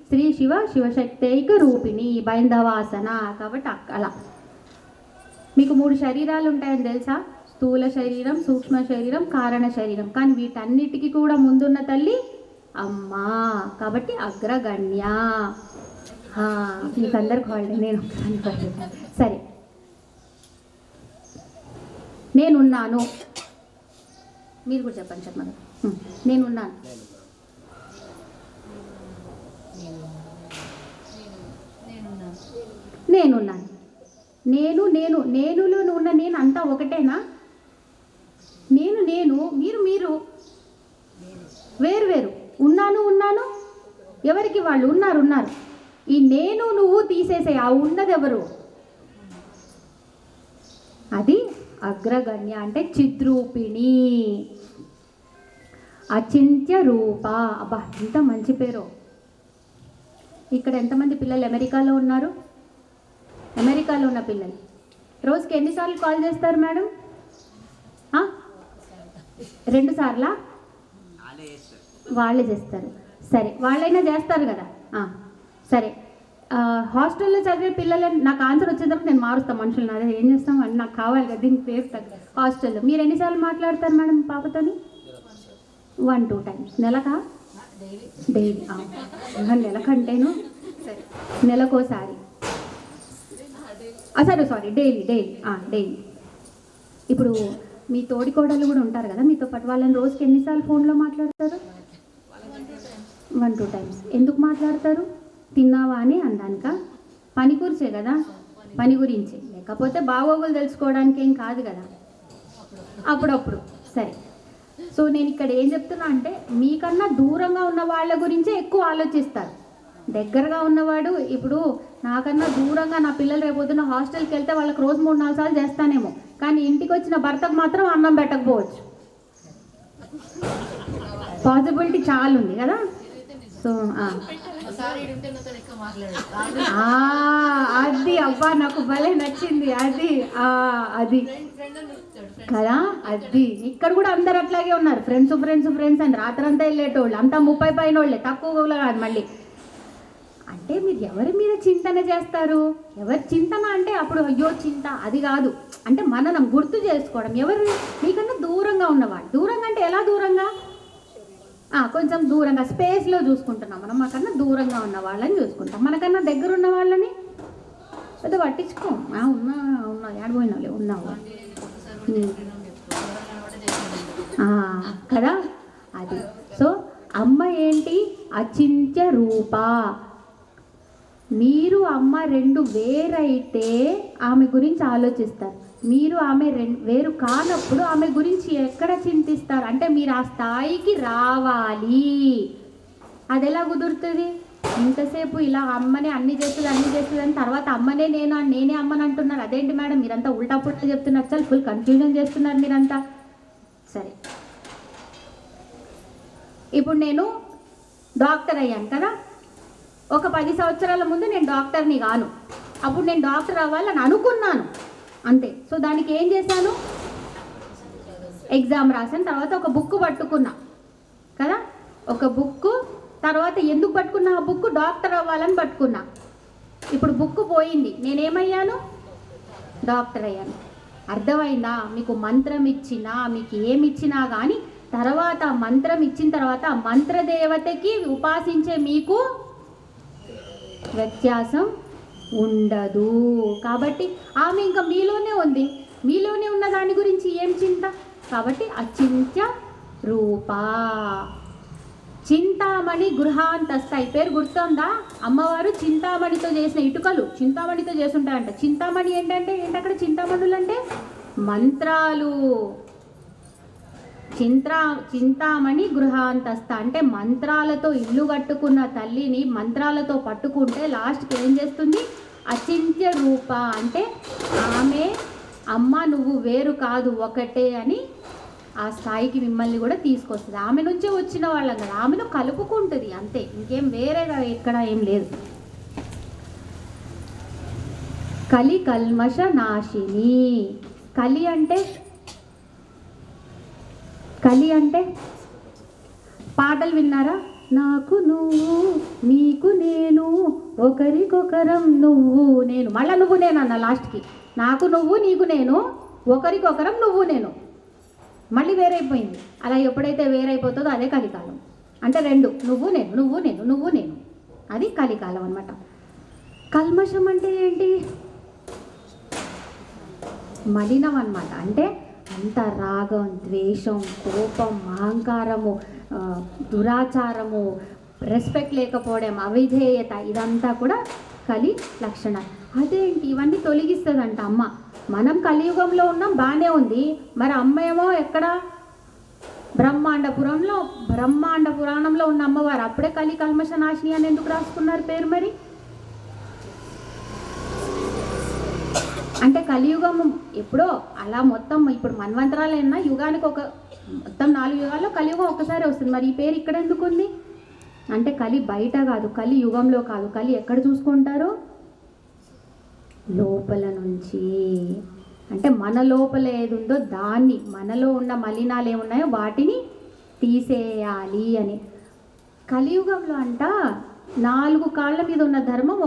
శ్రీ శివ శివశక్తైక రూపిణి బైంధవాసన. కాబట్టి అలా మీకు 3 శరీరాలు ఉంటాయని తెలుసా? స్థూల శరీరం, సూక్ష్మ శరీరం, కారణ శరీరం. కానీ వీటన్నిటికీ కూడా ముందున్న తల్లి అమ్మా. కాబట్టి అగ్రగణ్య. మీకు అందరికి హాలిడే, నేను సరే. నేనున్నాను. మీరు కూడా చెప్పండి. చెప్పండి. నేనున్నాను. నేనున్నాను. నేనులో ఉన్న నేను అంతా ఒకటేనా? నేను మీరు వేరు వేరు. ఉన్నాను ఎవరికి వాళ్ళు ఉన్నారు. ఈ నేను నువ్వు తీసేసే ఆ ఉన్నది ఎవరు? అది అగ్రగణ్య. అంటే చిద్రూపిణి, అచింత్య రూప. అబ్బా ఎంత మంచి పేరు. ఇక్కడ ఎంతమంది పిల్లలు అమెరికాలో ఉన్నారు? అమెరికాలో ఉన్న పిల్లలు రోజుకి ఎన్నిసార్లు కాల్ చేస్తారు మేడం? 2 సార్లా? వాళ్ళే చేస్తారు. సరే, వాళ్ళైనా చేస్తారు కదా. సరే, హాస్టల్లో చదివే పిల్లలు నాకు ఆన్సర్ వచ్చేటప్పుడు నేను మారుస్తాను మనుషులను. అదే ఏం చేస్తాం అని నాకు కావాలి కదా, దీనికి పేరు తగ్గ. హాస్టల్లో మీరు ఎన్నిసార్లు మాట్లాడతారు మేడం పాపతోని? 1-2 టైమ్స్. నెలకా? డైలీ. నెలకంటేను సరే, నెలకోసారి. Sorry daily. ఇప్పుడు మీ తోడికోడలు కూడా ఉంటారు కదా మీతో పాటు, వాళ్ళని రోజుకి ఎన్నిసార్లు ఫోన్లో మాట్లాడతారు? 1-2 టైమ్స్. ఎందుకు మాట్లాడతారు? తిన్నావా అని అనడానిక? పని గురించే కదా, పని గురించి. లేకపోతే బాగోగులు తెలుసుకోవడానికి ఏం కాదు కదా, అప్పుడప్పుడు. సరే, సో నేను ఇక్కడ ఏం చెప్తున్నా అంటే మీకన్నా దూరంగా ఉన్న వాళ్ళ గురించే ఎక్కువ ఆలోచిస్తారు. దగ్గరగా ఉన్నవాడు, ఇప్పుడు నాకన్నా దూరంగా నా పిల్లలు రేపొద్దున హాస్టల్కి వెళ్తే వాళ్ళకి రోజు 3-4 సార్లు చేస్తానేమో, కానీ ఇంటికి వచ్చిన భర్తకు మాత్రం అన్నం పెట్టకపోవచ్చు. పాసిబిలిటీ చాలా ఉంది కదా. సో అది అబ్బా నాకు భలే నచ్చింది. అది కదా. అది ఇక్కడ కూడా అందరు అట్లాగే ఉన్నారు. ఫ్రెండ్స్ అని రాత్రంతా వెళ్ళేటోళ్ళు అంతా 30 పైన వాళ్ళే, తక్కువ కాదు. మళ్ళీ అంటే మీరు ఎవరి మీద చింతన చేస్తారు? ఎవరి చింతన అంటే అప్పుడు అయ్యో చింత అది కాదు. అంటే మనం గుర్తు చేసుకోవడం. ఎవరు మీకన్నా దూరంగా ఉన్నవాడు. దూరంగా అంటే ఎలా దూరంగా? కొంచెం దూరంగా స్పేస్లో చూసుకుంటున్నాం మనం. మనకన్నా దూరంగా ఉన్న వాళ్ళని చూసుకుంటాం. మనకన్నా దగ్గర ఉన్న వాళ్ళని ఏదో పట్టించుకోం. ఉన్నా ఏడపోయినావులే, ఉన్నావు కదా. అది సో అమ్మ ఏంటి? అచింత్య రూప. మీరు అమ్మ 2 వేరైతే ఆమె గురించి ఆలోచిస్తారు. మీరు ఆమె వేరు కానప్పుడు ఆమె గురించి ఎక్కడ చింతిస్తారు? అంటే మీరు ఆ స్థాయికి రావాలి. అది ఎలా కుదురుతుంది? ఇంతసేపు ఇలా అమ్మనే అన్ని చేస్తుంది అని తర్వాత అమ్మనే నేనే అమ్మని అంటున్నారు. అదేంటి మేడం మీరంతా ఉల్టా పుల్టా చెప్తున్నారు, చాలా ఫుల్ కన్ఫ్యూజన్ చేస్తున్నారు మీరంతా. సరే, ఇప్పుడు నేను డాక్టర్ అయ్యాను కదా. ఒక 10 సంవత్సరాల ముందు నేను డాక్టర్ని కాను. అప్పుడు నేను డాక్టర్ అవ్వాలని అనుకున్నాను అంతే. సో దానికి ఏం చేశాను? ఎగ్జామ్ రాసాను. తర్వాత ఒక బుక్ పట్టుకున్నా కదా. ఒక బుక్ తర్వాత ఎందుకు పట్టుకున్నా? ఆ బుక్ డాక్టర్ అవ్వాలని పట్టుకున్నా. ఇప్పుడు బుక్ పోయింది, నేనేమయ్యాను? డాక్టర్ అయ్యాను. అర్థమైందా? మీకు మంత్రం ఇచ్చినా మీకు ఏమిచ్చినా కానీ తర్వాత మంత్రం ఇచ్చిన తర్వాత మంత్రదేవతకి ఉపాసించే మీకు వ్యత్యాసం ఉండదు. కాబట్టి ఆమె ఇంకా మీలోనే ఉంది. మీలోనే ఉన్న దాని గురించి ఏం చింత? కాబట్టి అచింత్య రూప. చింతామణి గృహాంతస్థాయి పేరు గుర్తుందా? అమ్మవారు చింతామణితో చేసిన ఇటుకలు చింతామణితో చేసుంటాయంట. చింతామణి ఏంటంటే అక్కడ చింతామణులు అంటే మంత్రాలు. చింతామణి గృహాంతస్థ అంటే మంత్రాలతో ఇల్లు కట్టుకున్న తల్లిని మంత్రాలతో పట్టుకుంటే లాస్ట్కి ఏం చేస్తుంది? అచింత్య రూప అంటే ఆమె అమ్మ నువ్వు వేరు కాదు ఒకటే అని ఆ స్థాయికి మిమ్మల్ని కూడా తీసుకొస్తుంది. ఆమె నుంచే వచ్చిన వాళ్ళం కదా, ఆమెను కలుపుకుంటుంది అంతే, ఇంకేం వేరేగా ఎక్కడ ఏం లేదు. కలి కల్మష నాశిని. కలి అంటే పాటలు విన్నారా? నాకు నువ్వు, నీకు నేను, ఒకరికొకరం నువ్వు నేను. మళ్ళీ నువ్వు నేను అన్న లాస్ట్కి. నాకు నువ్వు, నీకు నేను, ఒకరికొకరం నువ్వు నేను. మళ్ళీ వేరైపోయింది. అలా ఎప్పుడైతే వేరైపోతుందో అదే కలికాలం. అంటే రెండు, నువ్వు నేను, నువ్వు నేను, నువ్వు నేను, అది కలికాలం అనమాట. కల్మషం అంటే ఏంటి? మలినం అన్నమాట. అంటే అంత రాగం, ద్వేషం, కోపం, అహంకారము, దురాచారము, రెస్పెక్ట్ లేకపోవడం, అవిధేయత, ఇదంతా కూడా కలి లక్షణాలు. అదేంటి ఇవన్నీ తొలగిస్తుందంట అమ్మ. మనం కలియుగంలో ఉన్నాం, బాగానే ఉంది. మరి అమ్మ ఏమో ఎక్కడ? బ్రహ్మాండ పురాణంలో ఉన్న అమ్మవారు. అప్పుడే కలి కల్మష నాశిని అని ఎందుకు రాసుకున్నారు పేరు? మరి అంటే కలియుగం ఎప్పుడో అలా మొత్తం ఇప్పుడు మన్వంతరాలైనా యుగానికి మొత్తం 4 యుగాల్లో కలియుగం ఒక్కసారి వస్తుంది. మరి ఈ పేరు ఇక్కడ ఎందుకు ఉంది అంటే కలి బయట కాదు, కలి యుగంలో కాదు. కలి ఎక్కడ చూసుకుంటారు? లోపల నుంచి. అంటే మన లోపల ఏది ఉందో దాన్ని, మనలో ఉన్న మలినాలు ఏమున్నాయో వాటిని తీసేయాలి అని. కలియుగంలో అంట 4 కాళ్ళ మీద ఉన్న ధర్మం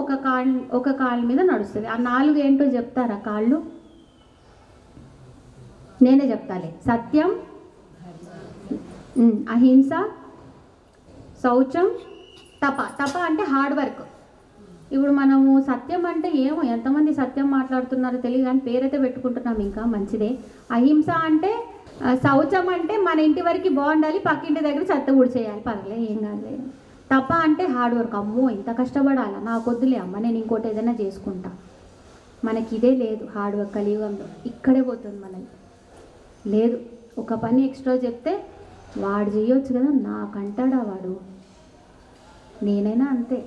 ఒక కాళ్ళ మీద నడుస్తుంది. ఆ 4 ఏంటో చెప్తారా కాళ్ళు? నేనే చెప్తాలే. సత్యం, అహింస, శౌచం, తప అంటే హార్డ్ వర్క్. ఇప్పుడు మనము సత్యం అంటే ఏమో ఎంతమంది సత్యం మాట్లాడుతున్నారో తెలియదు కానీ పేరైతే పెట్టుకుంటున్నాం, ఇంకా మంచిదే. అహింస అంటే, శౌచం అంటే మన ఇంటి వరకు బాగుండాలి, పక్కింటి దగ్గర చెత్త ఊడ్చేయాలి, పర్లే ఏం కాదు. తప అంటే హార్డ్ వర్క్. అమ్మో ఇంత కష్టపడాలా, నాకు వద్దులే అమ్మ, నేను ఇంకోటి ఏదైనా చేసుకుంటా. మనకి ఇదే లేదు హార్డ్ వర్క్ కలియుగంలో. ఇక్కడే పోతుంది మనకి. లేదు, ఒక పని ఎక్స్ట్రా చెప్తే వాడు చేయొచ్చు కదా, నాకంటాడా వాడు? నేనైనా అంతే,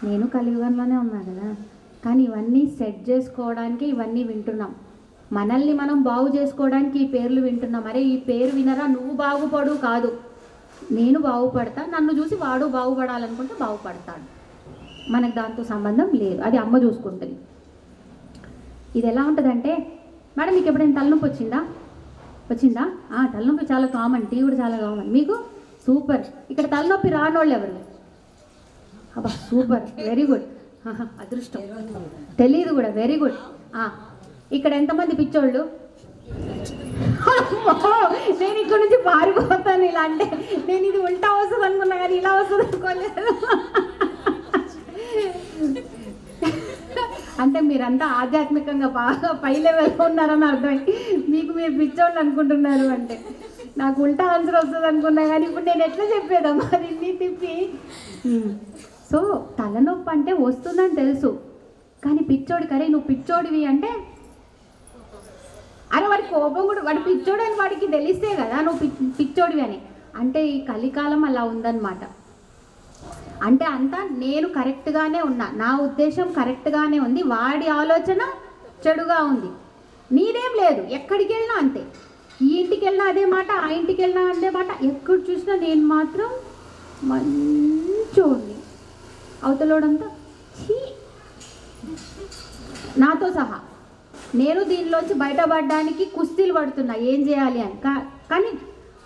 నేను కలియుగంలోనే ఉన్నా కదా. కానీ ఇవన్నీ సెట్ చేసుకోవడానికి ఇవన్నీ వింటున్నాం. మనల్ని మనం బాగు చేసుకోవడానికి ఈ పేర్లు వింటున్నాం. అరే ఈ పేరు వినరా, నువ్వు బాగుపడు కాదు, నేను బాగుపడతా, నన్ను చూసి వాడు బాగుపడాలనుకుంటే బాగుపడతాడు. మనకు దాంతో సంబంధం లేదు, అది అమ్మ చూసుకుంటుంది. ఇది ఎలా ఉంటుందంటే, మేడం మీకు ఎప్పుడైనా తలనొప్పి వచ్చిందా? తలనొప్పి చాలా కామన్, టీ కూడా చాలా కామన్. మీకు సూపర్. ఇక్కడ తలనొప్పి రానోళ్ళు ఎవరు? అబ్బా సూపర్, వెరీ గుడ్, అదృష్టం. తెలీదు కూడా, వెరీ గుడ్. ఇక్కడ ఎంతమంది పిచ్చోళ్ళు? నేను ఇక్కడ నుంచి పారిపోతాను. ఇలా అంటే నేను ఇది ఉల్టా వస్తుంది అనుకున్నా కానీ ఇలా వస్తుంది అనుకోలేదు. అంటే మీరంతా ఆధ్యాత్మికంగా బాగా పై లెవెల్లో ఉన్నారని అర్థమైంది. మీకు మీరు పిచ్చోళ్ళు అనుకుంటున్నారు అంటే. నాకు ఉల్టా ఆన్సర్ వస్తుంది అనుకున్నా కానీ ఇప్పుడు నేను ఎట్లా చెప్పేదమ్మా దీన్ని తిప్పి. సో తలనొప్పి అంటే వస్తుందని తెలుసు, కానీ పిచ్చోడి కరే నువ్వు పిచ్చోడివి అంటే, అరే వాడి కోపం కూడా, వాడు పిచ్చోడు అని వాడికి తెలిస్తే కదా నువ్వు పిచ్చోడివి అని. అంటే ఈ కలికాలం అలా ఉందన్నమాట. అంటే అంతా నేను కరెక్ట్గానే ఉన్నా, నా ఉద్దేశం కరెక్ట్గానే ఉంది, వాడి ఆలోచన చెడుగా ఉంది. నీదేం లేదు, ఎక్కడికి వెళ్ళినా అంతే. ఈ ఇంటికి వెళ్ళినా అదే మాట, ఆ ఇంటికి వెళ్ళినా అదే మాట, ఎక్కడ చూసినా నేను మాత్రం మంచోడిని, అవతలోడంతా ఛీ, నాతో సహా. నేను దీనిలోంచి బయటపడడానికి కుస్తీలు పడుతున్నా ఏం చేయాలి అని. కానీ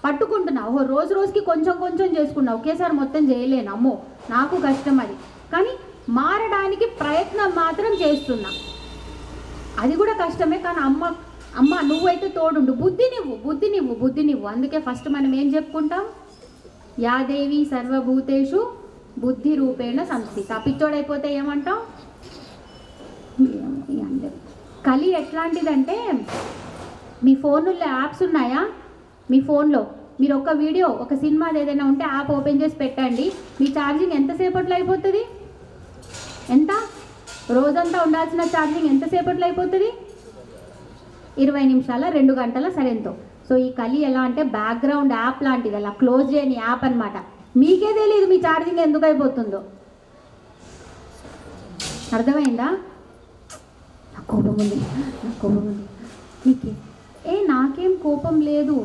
పట్టుకుంటున్నా. ఓహో రోజు రోజుకి కొంచెం కొంచెం చేసుకున్నా, ఒకేసారి మొత్తం చేయలేను, అమ్మో నాకు కష్టం అది. కానీ మారడానికి ప్రయత్నం మాత్రం చేస్తున్నా. అది కూడా కష్టమే, కానీ అమ్మ నువ్వైతే తోడుండు, బుద్ధి నివ్వు. అందుకే ఫస్ట్ మనం ఏం చెప్పుకుంటాం? యాదేవి సర్వభూతేషు బుద్ధి రూపేణ సంస్థిత. పిచ్చోడైపోతే ఏమంటాం? అంటే కలి ఎట్లాంటిదంటే, మీ ఫోన్లో యాప్స్ ఉన్నాయా? మీ ఫోన్లో మీరు ఒక వీడియో, ఒక సినిమా ఏదైనా ఉంటే యాప్ ఓపెన్ చేసి పెట్టండి, మీ ఛార్జింగ్ ఎంతసేపట్లో అయిపోతుంది? ఎంత? రోజంతా ఉండాల్సిన ఛార్జింగ్ ఎంతసేపట్లో అయిపోతుంది? 20 నిమిషాల, 2 గంటల, సరేంతో. సో ఈ కలి ఎలా అంటే బ్యాక్గ్రౌండ్ యాప్ లాంటిది, అలా క్లోజ్ చేయని యాప్ అనమాట. మీకే తెలియదు మీ ఛార్జింగ్ ఎందుకు అయిపోతుందో. అర్థమైందా? నాకు కోపం ఉంది నీకే నాకేం కోపం లేదు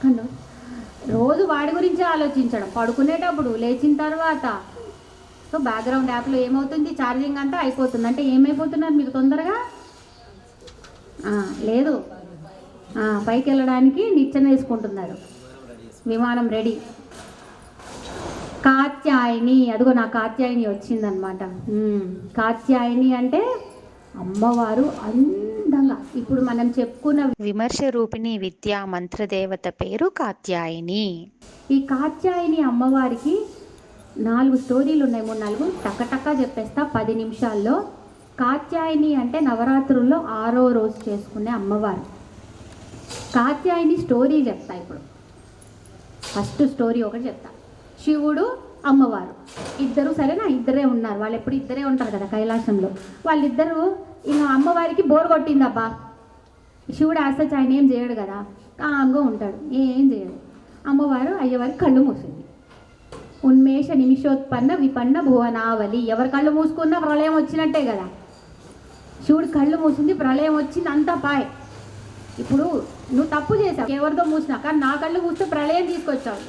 కన్ను. రోజు వాడి గురించే ఆలోచించడం, పడుకునేటప్పుడు, లేచిన తర్వాత. సో బ్యాక్గ్రౌండ్ యాప్లో ఏమవుతుంది, ఛార్జింగ్ అంతా అయిపోతుంది. అంటే ఏమైపోతున్నారు మీరు తొందరగా? లేదు, పైకి వెళ్ళడానికి నిచ్చెన వేసుకుంటున్నారు. విమానం రెడీ. కాత్యాయని, అదిగో నా కాత్యాయని వచ్చిందనమాట. కాత్యాయని అంటే అమ్మవారు అందంగా. ఇప్పుడు మనం చెప్పుకున్న విమర్శ రూపిణి విద్యా మంత్రదేవత పేరు కాత్యాయని. ఈ కాత్యాయని అమ్మవారికి 4 స్టోరీలు ఉన్నాయి, 3-4 టక్కటక్క చెప్పేస్తా 10 నిమిషాల్లో. కాత్యాయని అంటే నవరాత్రుల్లో 6వ రోజు చేసుకునే అమ్మవారు. కాత్యాయని స్టోరీ చెప్తా. ఇప్పుడు ఫస్ట్ స్టోరీ ఒకటి చెప్తా. శివుడు, అమ్మవారు ఇద్దరు, సరేనా? ఇద్దరే ఉన్నారు. వాళ్ళు ఎప్పుడు ఇద్దరే ఉంటారు కదా కైలాసంలో. వాళ్ళిద్దరూ ఇక అమ్మవారికి బోర్ కొట్టిందబ్బా. శివుడు ఆసచ్ ఆయన ఏం చేయడు కదా, కాంగా ఉంటాడు, ఏం చేయడు. అమ్మవారు అయ్యవారికి కళ్ళు మూసింది. ఉన్మేష నిమిషోత్పన్న విపన్న భువనావలి. ఎవరు కళ్ళు మూసుకున్నా ప్రళయం వచ్చినట్టే కదా. శివుడు కళ్ళు మూసింది, ప్రళయం వచ్చింది, అంతా పాయ్. ఇప్పుడు నువ్వు తప్పు చేసావు, ఎవరితో మూసినా, కానీ నా కళ్ళు మూస్తే ప్రళయం తీసుకొచ్చావు.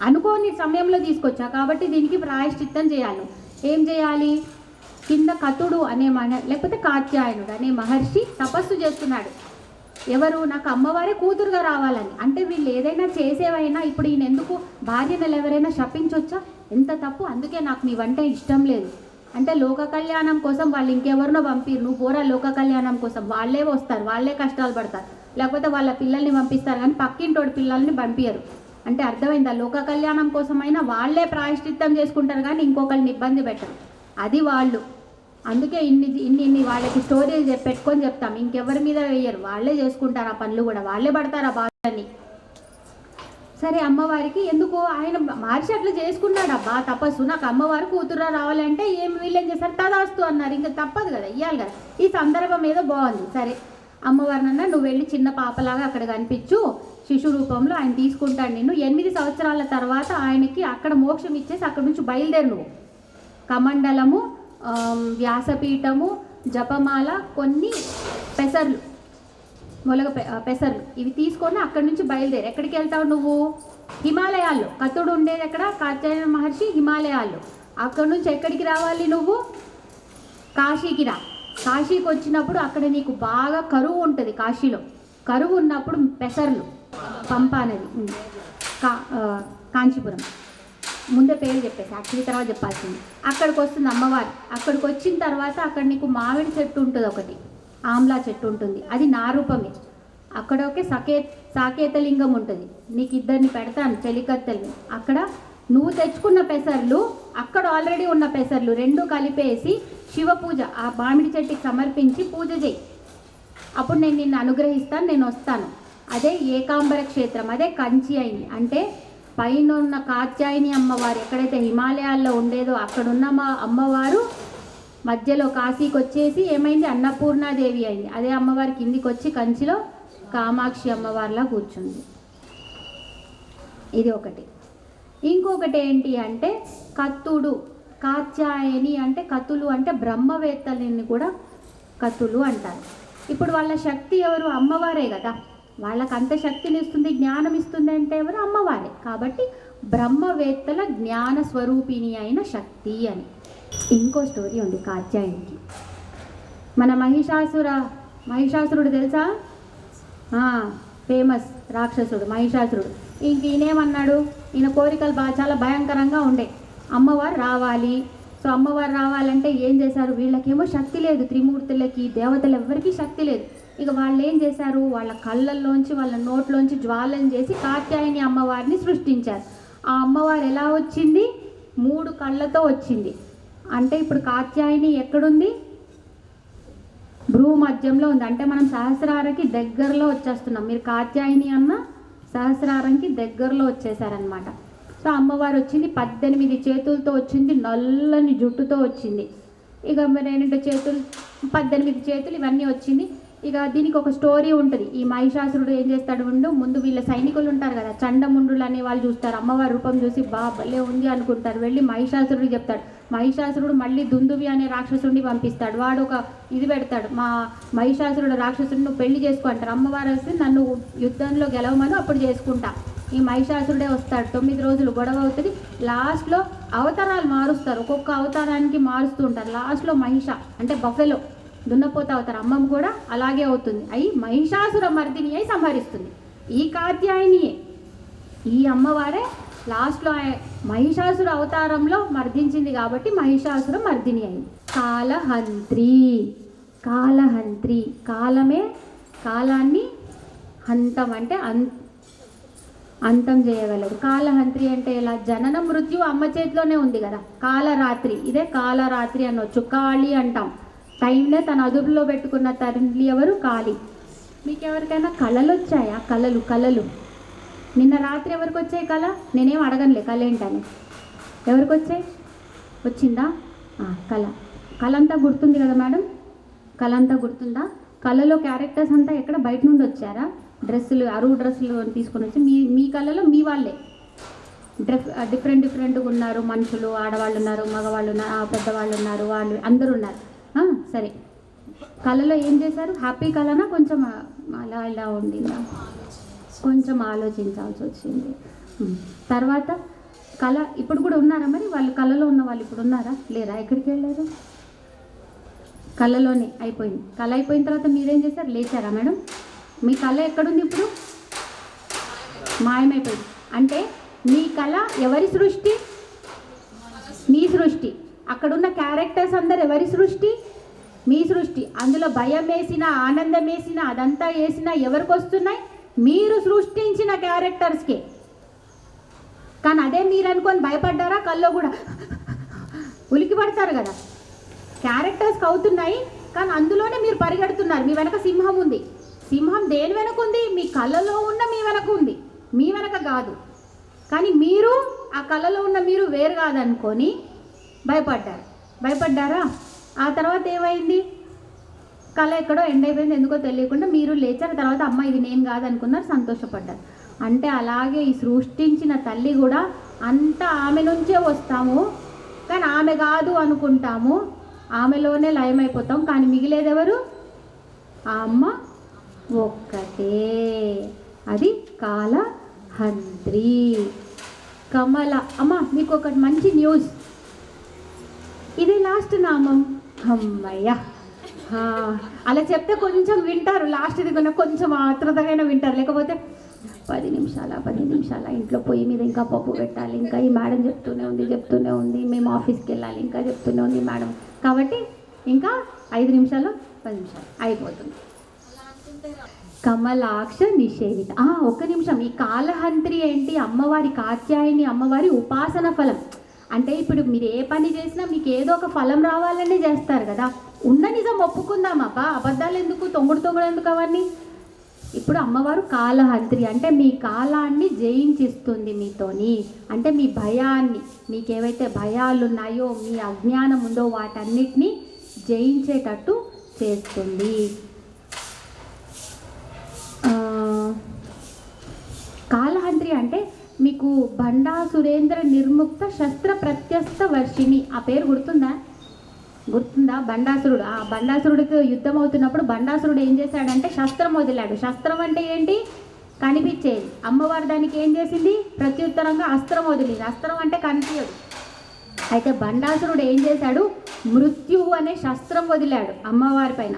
అనుకోని సమయంలో తీసుకొచ్చా కాబట్టి దీనికి ప్రాయశ్చిత్తం చేయాలి. ఏం చేయాలి? కింద కతుడు అనే లేకపోతే కాత్యాయనుడు అనే మహర్షి తపస్సు చేస్తున్నాడు. ఎవరు? నాకు అమ్మవారే కూతురుగా రావాలని. అంటే వీళ్ళు ఏదైనా చేసేవైనా, ఇప్పుడు ఈయన ఎందుకు భార్యను ఎవరైనా శపించొచ్చా? ఎంత తప్పు. అందుకే నాకు నీ వంట ఇష్టం లేదు అంటే లోక కళ్యాణం కోసం వాళ్ళు ఇంకెవరినో పంపిరు, నువ్వు పోరా లోక కళ్యాణం కోసం. వాళ్ళే వస్తారు, వాళ్ళే కష్టాలు పడతారు, లేకపోతే వాళ్ళ పిల్లల్ని పంపిస్తారు, కానీ పక్కింటోడి పిల్లల్ని పంపించరు. అంటే అర్థమైందా? లోక కళ్యాణం కోసమైనా వాళ్ళే ప్రాయశ్చిత్తం చేసుకుంటారు, కానీ ఇంకొకరిని ఇబ్బంది పెట్టరు. అది వాళ్ళు. అందుకే ఇన్ని వాళ్ళకి స్టోరీలు పెట్టుకొని చెప్తాం. ఇంకెవరి మీద వేయరు, వాళ్ళే చేసుకుంటారు ఆ పనులు కూడా, వాళ్ళే పడతారు ఆ బాధని. సరే, అమ్మవారికి ఎందుకు ఆయన మహర్షి అట్లా చేసుకున్నాడు అబ్బా తపస్సు. నాకు అమ్మవారు కూతురు రావాలంటే వీళ్ళేం చేస్తారు, తదాస్తు అన్నారు. ఇంకా తప్పదు కదా, ఇవ్వాలి కదా. ఈ సందర్భం ఏదో బాగుంది. సరే, అమ్మవారినన్నా నువ్వు వెళ్ళి చిన్న పాపలాగా అక్కడ కనిపించు, శిశు రూపంలో ఆయన తీసుకుంటాడు నిన్ను. 8 సంవత్సరాల తర్వాత ఆయనకి అక్కడ మోక్షం ఇచ్చేసి అక్కడ నుంచి బయలుదేరు నువ్వు. కమండలము, వ్యాసపీఠము, జపమాల, కొన్ని పెసర్లు, పెసర్లు ఇవి తీసుకొని అక్కడి నుంచి బయలుదేరి. ఎక్కడికి వెళ్తావు నువ్వు? హిమాలయాల్లో. కతుడు ఉండేది ఎక్కడ? కాత్యాయన మహర్షి హిమాలయాల్లో. అక్కడి నుంచి ఎక్కడికి రావాలి నువ్వు? కాశీకి రా. కాశీకి వచ్చినప్పుడు అక్కడ నీకు బాగా కరువు ఉంటుంది. కాశీలో కరువు ఉన్నప్పుడు పెసర్లు, పంప అనేది కాంచీపురం, ముందే పేరు చెప్పేసి యాక్చువల్లీ తర్వాత చెప్పాల్సింది. అక్కడికి వస్తుంది అమ్మవారు. అక్కడికి వచ్చిన తర్వాత అక్కడ నీకు మామిడి చెట్టు ఉంటుంది, ఒకటి ఆమ్లా చెట్టు ఉంటుంది, అది నా రూపమే. అక్కడ ఒకే సాకేతలింగం ఉంటుంది. నీకు ఇద్దరిని పెడతాను, చెలికత్తెల్ని. అక్కడ నువ్వు తెచ్చుకున్న పెసర్లు, అక్కడ ఆల్రెడీ ఉన్న పెసర్లు 2 కలిపేసి శివ పూజ ఆ మామిడి చెట్టుకి సమర్పించి పూజ చేయి. అప్పుడు నేను నిన్ను అనుగ్రహిస్తాను, నేను వస్తాను. అదే ఏకాంబర క్షేత్రం, అదే కంచి అయింది. అంటే పైన ఉన్న కాత్యాయని అమ్మవారు ఎక్కడైతే హిమాలయాల్లో ఉండేదో అక్కడున్న మా అమ్మవారు మధ్యలో కాశీకి వచ్చేసి ఏమైంది, అన్నపూర్ణాదేవి అయింది. అదే అమ్మవారి కిందికి వచ్చి కంచిలో కామాక్షి అమ్మవారిలా కూర్చుంది. ఇది ఒకటి. ఇంకొకటి ఏంటి అంటే కత్తుడు. కాత్యాయని అంటే కతులు అంటే బ్రహ్మవేత్తలని కూడా కతులు అంటారు. ఇప్పుడు వాళ్ళ శక్తి ఎవరు? అమ్మవారే కదా. వాళ్ళకి అంత శక్తిని ఇస్తుంది, జ్ఞానం ఇస్తుంది అంటే ఎవరు? అమ్మవారే. కాబట్టి బ్రహ్మవేత్తల జ్ఞాన స్వరూపిణి అయిన శక్తి అని. ఇంకో స్టోరీ ఉంది కాత్యాయనికి. మన మహిషాసురుడు తెలుసా? ఫేమస్ రాక్షసుడు మహిషాసురుడు. ఇంక ఈయనేమన్నాడు, ఈయన కోరికలు చాలా భయంకరంగా ఉండే. అమ్మవారు రావాలి. సో అమ్మవారు రావాలంటే ఏం చేశారు? వీళ్ళకేమో శక్తి లేదు, త్రిమూర్తులకి దేవతలు ఎవ్వరికీ శక్తి లేదు. ఇక వాళ్ళు ఏం చేశారు? వాళ్ళ కళ్ళల్లోంచి వాళ్ళ నోట్లోంచి జ్వాలను చేసి కాత్యాయని అమ్మవారిని సృష్టించారు. ఆ అమ్మవారు ఎలా వచ్చింది? 3 కళ్ళతో వచ్చింది. అంటే ఇప్పుడు కాత్యాయని ఎక్కడుంది? భ్రూమధ్యంలో ఉంది. అంటే మనం సహస్రారకి దగ్గరలో వచ్చేస్తున్నాం. మీరు కాత్యాయని అన్న సహస్రారంకి దగ్గరలో వచ్చేసారనమాట. సో అమ్మవారు వచ్చింది 18 చేతులతో వచ్చింది, నల్లని జుట్టుతో వచ్చింది. ఇక 2 చేతులు, 18 చేతులు, ఇవన్నీ వచ్చింది. ఇక దీనికి ఒక స్టోరీ ఉంటుంది. ఈ మహిషాసురుడు ఏం చేస్తాడు ముందు వీళ్ళ సైనికులు ఉంటారు కదా, చండముండులు అనే వాళ్ళు చూస్తారు, అమ్మవారి రూపం చూసి భలే ఉంది అనుకుంటారు, వెళ్ళి మహిషాసురుడికి చెప్తాడు. మహిషాసురుడు మళ్ళీ దుందువి అనే రాక్షసుడిని పంపిస్తాడు. వాడు ఒక ఇది పెడతాడు, మా మహిషాసురుడు రాక్షసుడిని నువ్వు పెళ్లి చేసుకో అంటారు. అమ్మవారు వస్తే నన్ను యుద్ధంలో గెలవమని అప్పుడు చేసుకుంటా. ఈ మహిషాసురుడే వస్తాడు. 9 రోజులు గొడవ అవుతుంది. లాస్ట్లో అవతారాలు మారుస్తారు, ఒక్కొక్క అవతారానికి మారుస్తూ ఉంటారు. లాస్ట్లో మహిష అంటే బఫెలో దున్నపోత అవుతారు. అమ్మమ్మ కూడా అలాగే అవుతుంది, అయి మహిషాసుర మర్దిని అయి సంహరిస్తుంది. ఈ కాత్యాయనియే, ఈ అమ్మవారే లాస్ట్లో మహిషాసుర అవతారంలో మర్దించింది కాబట్టి మహిషాసుర మర్దిని అయింది. కాలహంత్రి, కాలహంత్రి కాలమే, కాలాన్ని హంతం అంటే అంతం చేయగలరు. కాలహంత్రి అంటే ఇలా జనన మృత్యు అమ్మ చేతిలోనే ఉంది కదా. కాలరాత్రి, ఇదే కాలరాత్రి అనొచ్చు. కాళి అంటాం, టైంనే తన అదుపులో పెట్టుకున్న తల్లి ఎవరు? కాళి. మీకు ఎవరికైనా కళలు వచ్చాయా? కళలు నిన్న రాత్రి ఎవరికి వచ్చాయి కళ? నేనేం అడగనులే కళ ఏంటని. ఎవరికి వచ్చాయి? వచ్చిందా కళ అంతా గుర్తుంది కదా మేడం? కళ అంతా గుర్తుందా? కళలో క్యారెక్టర్స్ అంతా ఎక్కడ బయట నుండి వచ్చారా? డ్రెస్సులు, అరువు డ్రెస్సులు తీసుకొని వచ్చి మీ కళలో మీ వాళ్ళే డిఫరెంట్గా ఉన్నారు. మనుషులు, ఆడవాళ్ళు ఉన్నారు, మగవాళ్ళు ఉన్నారు, పెద్దవాళ్ళు ఉన్నారు, వాళ్ళు అందరూ ఉన్నారు. సరే, కళలో ఏం చేశారు? హ్యాపీ కళనా కొంచెం అలా ఇలా ఉండిందా? కొంచెం ఆలోచించాల్సి వచ్చింది. తర్వాత కళ ఇప్పుడు కూడా ఉన్నారా? మరి వాళ్ళు కళలో ఉన్న వాళ్ళు ఇప్పుడు ఉన్నారా? లేరా? ఎక్కడికి వెళ్ళారు? కళలోనే అయిపోయింది. కళ అయిపోయిన తర్వాత మీరేం చేశారు? లేచారా మేడం? మీ కళ ఎక్కడుంది ఇప్పుడు? మాయమైపోయింది. అంటే మీ కళ ఎవరి సృష్టి? మీ సృష్టి. అక్కడున్న క్యారెక్టర్స్ అందరు ఎవరి సృష్టి? మీ సృష్టి. అందులో భయం వేసిన, ఆనందం వేసిన, అదంతా వేసిన ఎవరికి వస్తున్నాయి? మీరు సృష్టించిన క్యారెక్టర్స్కే. కానీ అదే మీరు అనుకొని భయపడ్డారా? కల్లో కూడా ఉలికి పడతారు కదా. క్యారెక్టర్స్కి అవుతున్నాయి కానీ అందులోనే మీరు పరిగెడుతున్నారు. మీ వెనక సింహం ఉంది. సింహం దేని వెనక ఉంది? మీ కళ్ళలో ఉన్న మీ వెనక ఉంది, మీ వెనక కాదు. కానీ మీరు ఆ కళలో ఉన్న మీరు వేరు కాదనుకొని భయపడ్డారా? ఆ తర్వాత ఏమైంది? కళ ఎక్కడో ఎండ్ అయిపోయింది, ఎందుకో తెలియకుండా మీరు లేచారు. తర్వాత అమ్మ ఇది నేను కాదనుకున్నారు, సంతోషపడ్డారు. అంటే అలాగే ఈ సృష్టించిన తల్లి కూడా అంతా ఆమె నుంచే వస్తాము, కానీ ఆమె కాదు అనుకుంటాము, ఆమెలోనే లయమైపోతాం. కానీ మిగిలేదెవరు? ఆ అమ్మ ఒక్కటే. అది కాలహంత్రి. కమల. అమ్మ మీకు ఒకటి మంచి న్యూస్, ఇది లాస్ట్ నామం. అమ్మయ్య, అలా చెప్తే కొంచెం వింటారు. లాస్ట్ది కన్నా కొంచెం ఆతృతగా వింటారు. లేకపోతే 10 నిమిషాల ఇంట్లో పొయ్యి మీద ఇంకా పప్పు పెట్టాలి, ఇంకా ఈ మేడం చెప్తూనే ఉంది, మేము ఆఫీస్కి వెళ్ళాలి, ఇంకా చెప్తూనే ఉంది మేడం. కాబట్టి ఇంకా 5 నిమిషాలు 10 నిమిషాలు అయిపోతుంది. కమలాక్ష నిషేధిత. ఒక్క నిమిషం. ఈ కాలహంత్రి ఏంటి? అమ్మవారి కాత్యాయని అమ్మవారి ఉపాసన ఫలం. అంటే ఇప్పుడు మీరు ఏ పని చేసినా మీకు ఏదో ఒక ఫలం రావాలని చేస్తారు కదా. ఉన్న నిజం ఒప్పుకుందాం అబ్బా, అబద్ధాలు ఎందుకు, తొంగుడు ఎందుకు అవన్నీ. ఇప్పుడు అమ్మవారు కాలహంత్రి అంటే మీ కాలాన్ని జయించిస్తుంది మీతోని. అంటే మీ భయాన్ని, మీకు ఏవైతే భయాలు ఉన్నాయో, మీ అజ్ఞానం ఉందో వాటన్నిటినీ జయించేటట్టు చేస్తుంది. కాలహంత్రి అంటే మీకు బండా సురేంద్ర నిర్ముక్త శస్త్ర ప్రత్యస్త వర్షిణి, ఆ పేరు గుర్తుందా? బండాసురుడు. ఆ బండాసురుడికి యుద్ధం అవుతున్నప్పుడు బండాసురుడు ఏం చేశాడంటే శస్త్రం వదిలాడు. శస్త్రం అంటే ఏంటి? కనిపించేది. అమ్మవారు దానికి ఏం చేసింది? ప్రత్యుత్తరంగా అస్త్రం వదిలింది. అస్త్రం అంటే కనిపించదు. అయితే బండాసురుడు ఏం చేశాడు? మృత్యువు అనే శస్త్రం వదిలాడు అమ్మవారి పైన.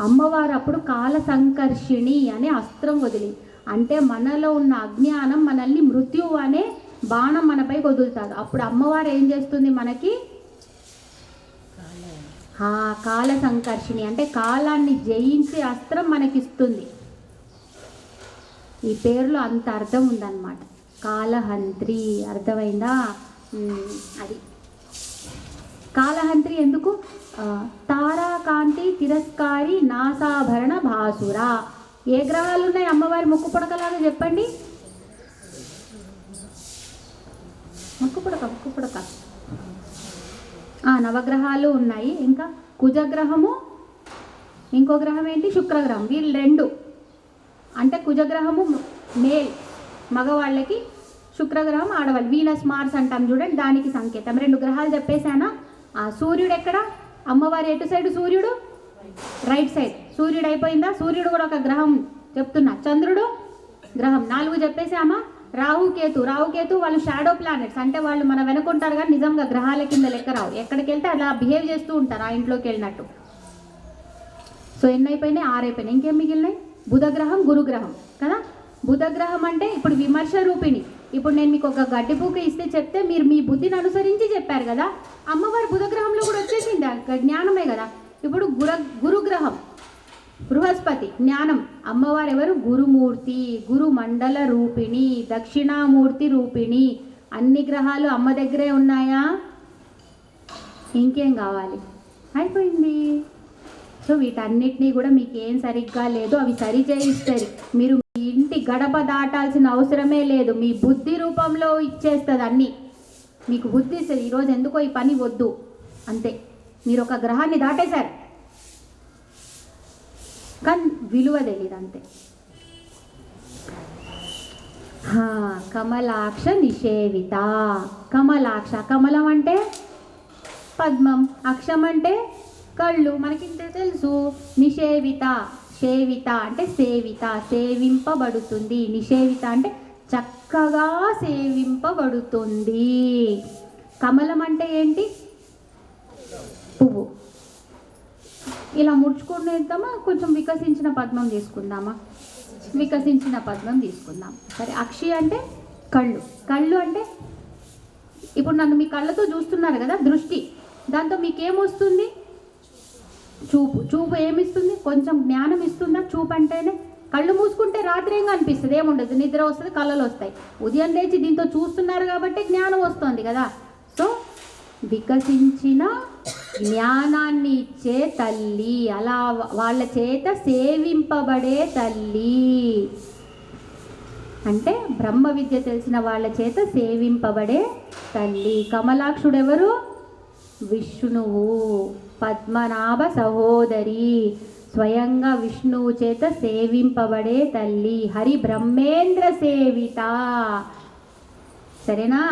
అమ్మవారు అప్పుడు కాల సంకర్షిణి అనే అస్త్రం వదిలింది. అంటే మనలో ఉన్న అజ్ఞానం, మనల్ని మృత్యువు అనే బాణం మనపై వదులుతాడు. అప్పుడు అమ్మవారు ఏం చేస్తుంది? మనకి కాల సంకర్షిణి అంటే కాలాన్ని జయించే అస్త్రం మనకిస్తుంది. ఈ పేరులో అంత అర్థం ఉందన్నమాట. కాలహంత్రి, అర్థమైందా? అది కాలహంత్రి ఎందుకు? తారాకాంతి తిరస్కారి నాసాభరణ భాసుర. ఏ గ్రహాలు ఉన్నాయి అమ్మవారి ముక్కు పుడకలాగా చెప్పండి? ముక్కు పుడక నవగ్రహాలు ఉన్నాయి. ఇంకా కుజగ్రహము, ఇంకో గ్రహం ఏంటి? శుక్రగ్రహం. వీళ్ళు రెండు అంటే కుజగ్రహము మేల్ మగవాళ్ళకి, శుక్రగ్రహం ఆడవాళ్ళు. వీనస్ మార్స్ అంటాం చూడండి, దానికి సంకేతం. 2 గ్రహాలు చెప్పేశానా? సూర్యుడు ఎక్కడ? అమ్మవారి ఎటు సైడ్ సూర్యుడు? Right side. సూర్యుడు అయిపోయిందా? సూర్యుడు కూడా ఒక గ్రహం చెప్తున్నా. చంద్రుడు గ్రహం. 4 చెప్పేసామా? రాహుకేతు. రాహుకేతు వాళ్ళు షాడో ప్లానెట్స్, అంటే వాళ్ళు మన వెనుకుంటారు కానీ నిజంగా గ్రహాల కింద లెక్క రావు. ఎక్కడికి వెళ్తే అలా బిహేవ్ చేస్తూ ఉంటారు ఆ ఇంట్లోకి వెళ్ళినట్టు. సో ఎన్ని అయిపోయినాయి? 6 అయిపోయినాయి. ఇంకేం మిగిలినాయి? బుధగ్రహం, గురుగ్రహం కదా. బుధగ్రహం అంటే ఇప్పుడు విమర్శ రూపిణి. ఇప్పుడు నేను మీకు ఒక గడ్డి పూక ఇస్తే చెప్తే మీరు మీ బుద్ధిని అనుసరించి చెప్పారు కదా. అమ్మవారి బుధగ్రహంలో కూడా వచ్చేసింది, జ్ఞానమే కదా. ఇప్పుడు గురుగ్రహం బృహస్పతి, జ్ఞానం. అమ్మవారు ఎవరు? గురుమూర్తి, గురు మండల రూపిణి, దక్షిణామూర్తి రూపిణి. అన్ని గ్రహాలు అమ్మ దగ్గరే ఉన్నాయా? ఇంకేం కావాలి? అయిపోయింది. సో వీటన్నిటినీ కూడా మీకు ఏం సరిగ్గా లేదు, అవి సరి చేయిస్తారు. మీరు మీ ఇంటి గడప దాటాల్సిన అవసరమే లేదు, మీ బుద్ధి రూపంలో ఇచ్చేస్తుంది అన్నీ. మీకు బుద్ధి ఇస్తుంది, ఈరోజు ఎందుకో ఈ పని వద్దు అంతే. మీరు ఒక గ్రహాన్ని దాటేశారు కానీ విలువ తెలియదు అంతే. కమలాక్ష నిషేవిత. కమలాక్ష, కమలం అంటే పద్మం, అక్షం అంటే కళ్ళు, మనకింత తెలుసు. నిషేవిత, సేవిత అంటే సేవిత, సేవింపబడుతుంది. నిషేవిత అంటే చక్కగా సేవింపబడుతుంది. కమలం అంటే ఏంటి? పువ్వు. ఇలా ముడుచుకునేద్దామా? కొంచెం వికసించిన పద్మం తీసుకుందామా? వికసించిన పద్మం తీసుకుందాం. సరే. అక్షి అంటే కళ్ళు. కళ్ళు అంటే ఇప్పుడు నన్ను మీ కళ్ళతో చూస్తున్నారు కదా, దృష్టి. దాంతో మీకేమొస్తుంది? చూపు. చూపు ఏమిస్తుంది? కొంచెం జ్ఞానం ఇస్తుందా? చూపు అంటేనే. కళ్ళు మూసుకుంటే రాత్రి ఏం కనిపిస్తుంది? ఏముండదు, నిద్ర వస్తుంది, కళ్ళలు వస్తాయి. ఉదయం లేచి దీంతో చూస్తున్నారు కాబట్టి జ్ఞానం వస్తుంది కదా. సో వికసించిన జ్ఞానాన్ని ఇచ్చే తల్లి, అలా వాళ్ళ చేత సేవింపబడే తల్లి. అంటే బ్రహ్మ విద్య తెలిసిన వాళ్ళ చేత సేవింపబడే తల్లి. కమలాక్షుడు ఎవరు? విష్ణువు, పద్మనాభ సహోదరి, స్వయంగా విష్ణువు చేత సేవింపబడే తల్లి. హరి బ్రహ్మేంద్ర సేవిత. సరేనా?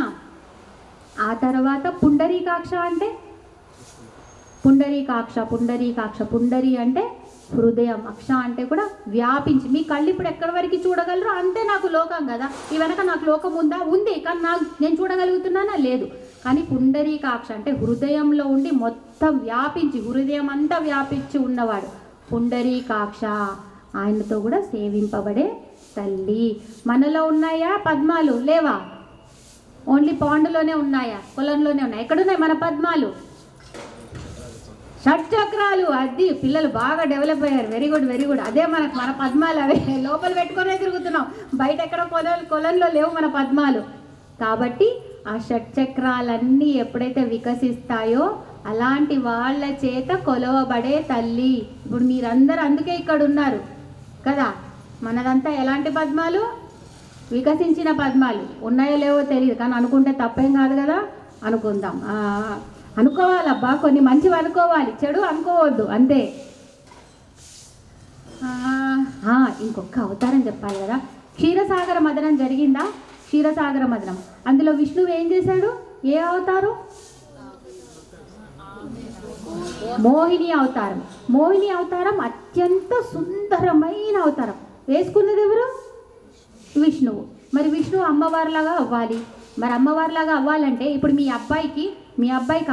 ఆ తర్వాత పుండరీకాక్ష అంటే పుండరీకాక్ష. పుండరీకాక్ష, పుండరి అంటే హృదయం, అక్ష అంటే కూడా వ్యాపించి. మీ కళ్ళు ఇప్పుడు ఎక్కడి వరకు చూడగలరు అంతే నాకు లోకం కదా. ఈ వెనక నాకు లోకం ఉందా? ఉంది, కానీ నేను చూడగలుగుతున్నానా? లేదు. కానీ పుండరీకాక్ష అంటే హృదయంలో ఉండి మొత్తం వ్యాపించి, హృదయం అంతా వ్యాపించి ఉన్నవాడు పుండరీకాక్ష. ఆయనతో కూడా సేవింపబడే తల్లి. మనలో ఉన్నాయా పద్మాలు? లేవా? ఓన్లీ పాండులోనే ఉన్నాయా? పొలంలోనే ఉన్నాయి. ఎక్కడున్నాయి మన పద్మాలు? షట్చక్రాలు. అది పిల్లలు బాగా డెవలప్ అయ్యారు. Very good, very good. అదే మన పద్మాలు. అవే లోపల పెట్టుకునే తిరుగుతున్నాం, బయట ఎక్కడ కొలంలో లేవు మన పద్మాలు. కాబట్టి ఆ షట్చక్రాలన్నీ ఎప్పుడైతే వికసిస్తాయో అలాంటి వాళ్ళ చేత కొలవబడే తల్లి. ఇప్పుడు మీరందరూ అందుకే ఇక్కడ ఉన్నారు కదా. మనదంతా ఎలాంటి పద్మాలు? వికసించిన పద్మాలు. ఉన్నాయో లేవో తెలియదు, కానీ అనుకుంటే తప్పేం కాదు కదా. అనుకుందాం. అనుకోవాలబ్బా, కొన్ని మంచివి అనుకోవాలి, చెడు అనుకోవద్దు అంతే. ఇంకొక అవతారం చెప్పాలి కదా. క్షీరసాగర మదనం జరిగిందా? క్షీరసాగర మదనం, అందులో విష్ణువు ఏం చేశాడు? ఏ అవతారం? మోహిని అవతారం. మోహిని అవతారం అత్యంత సుందరమైన అవతారం. వేసుకున్నది ఎవరు? విష్ణువు. మరి విష్ణువు అమ్మవారిలాగా అవ్వాలి. మరి అమ్మవారిలాగా అవ్వాలంటే ఇప్పుడు మీ అబ్బాయికి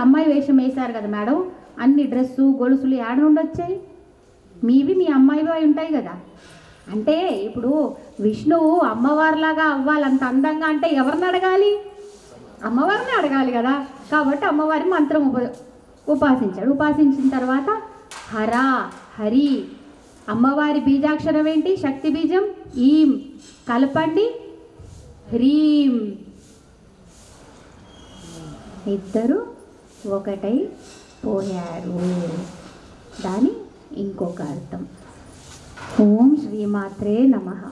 అమ్మాయి వేషం వేశారు కదా మేడం, అన్ని డ్రెస్సు గొలుసులు ఏడ నుండి వచ్చాయి? మీవి మీ అమ్మాయివి ఉంటాయి కదా. అంటే ఇప్పుడు విష్ణువు అమ్మవారిలాగా అవ్వాలి అంత అందంగా అంటే ఎవరిని అడగాలి? అమ్మవారిని అడగాలి కదా. కాబట్టి అమ్మవారి మంత్రం ఉపాసించాడు. ఉపాసించిన తర్వాత హరి. అమ్మవారి బీజాక్షరం ఏంటి? శక్తి బీజం ఈం. కలపండి హ్రీం. ఇద్దరు ఒకటై పోయారు. దాని ఇంకొక అర్థం. ఓం శ్రీమాత్రే నమః.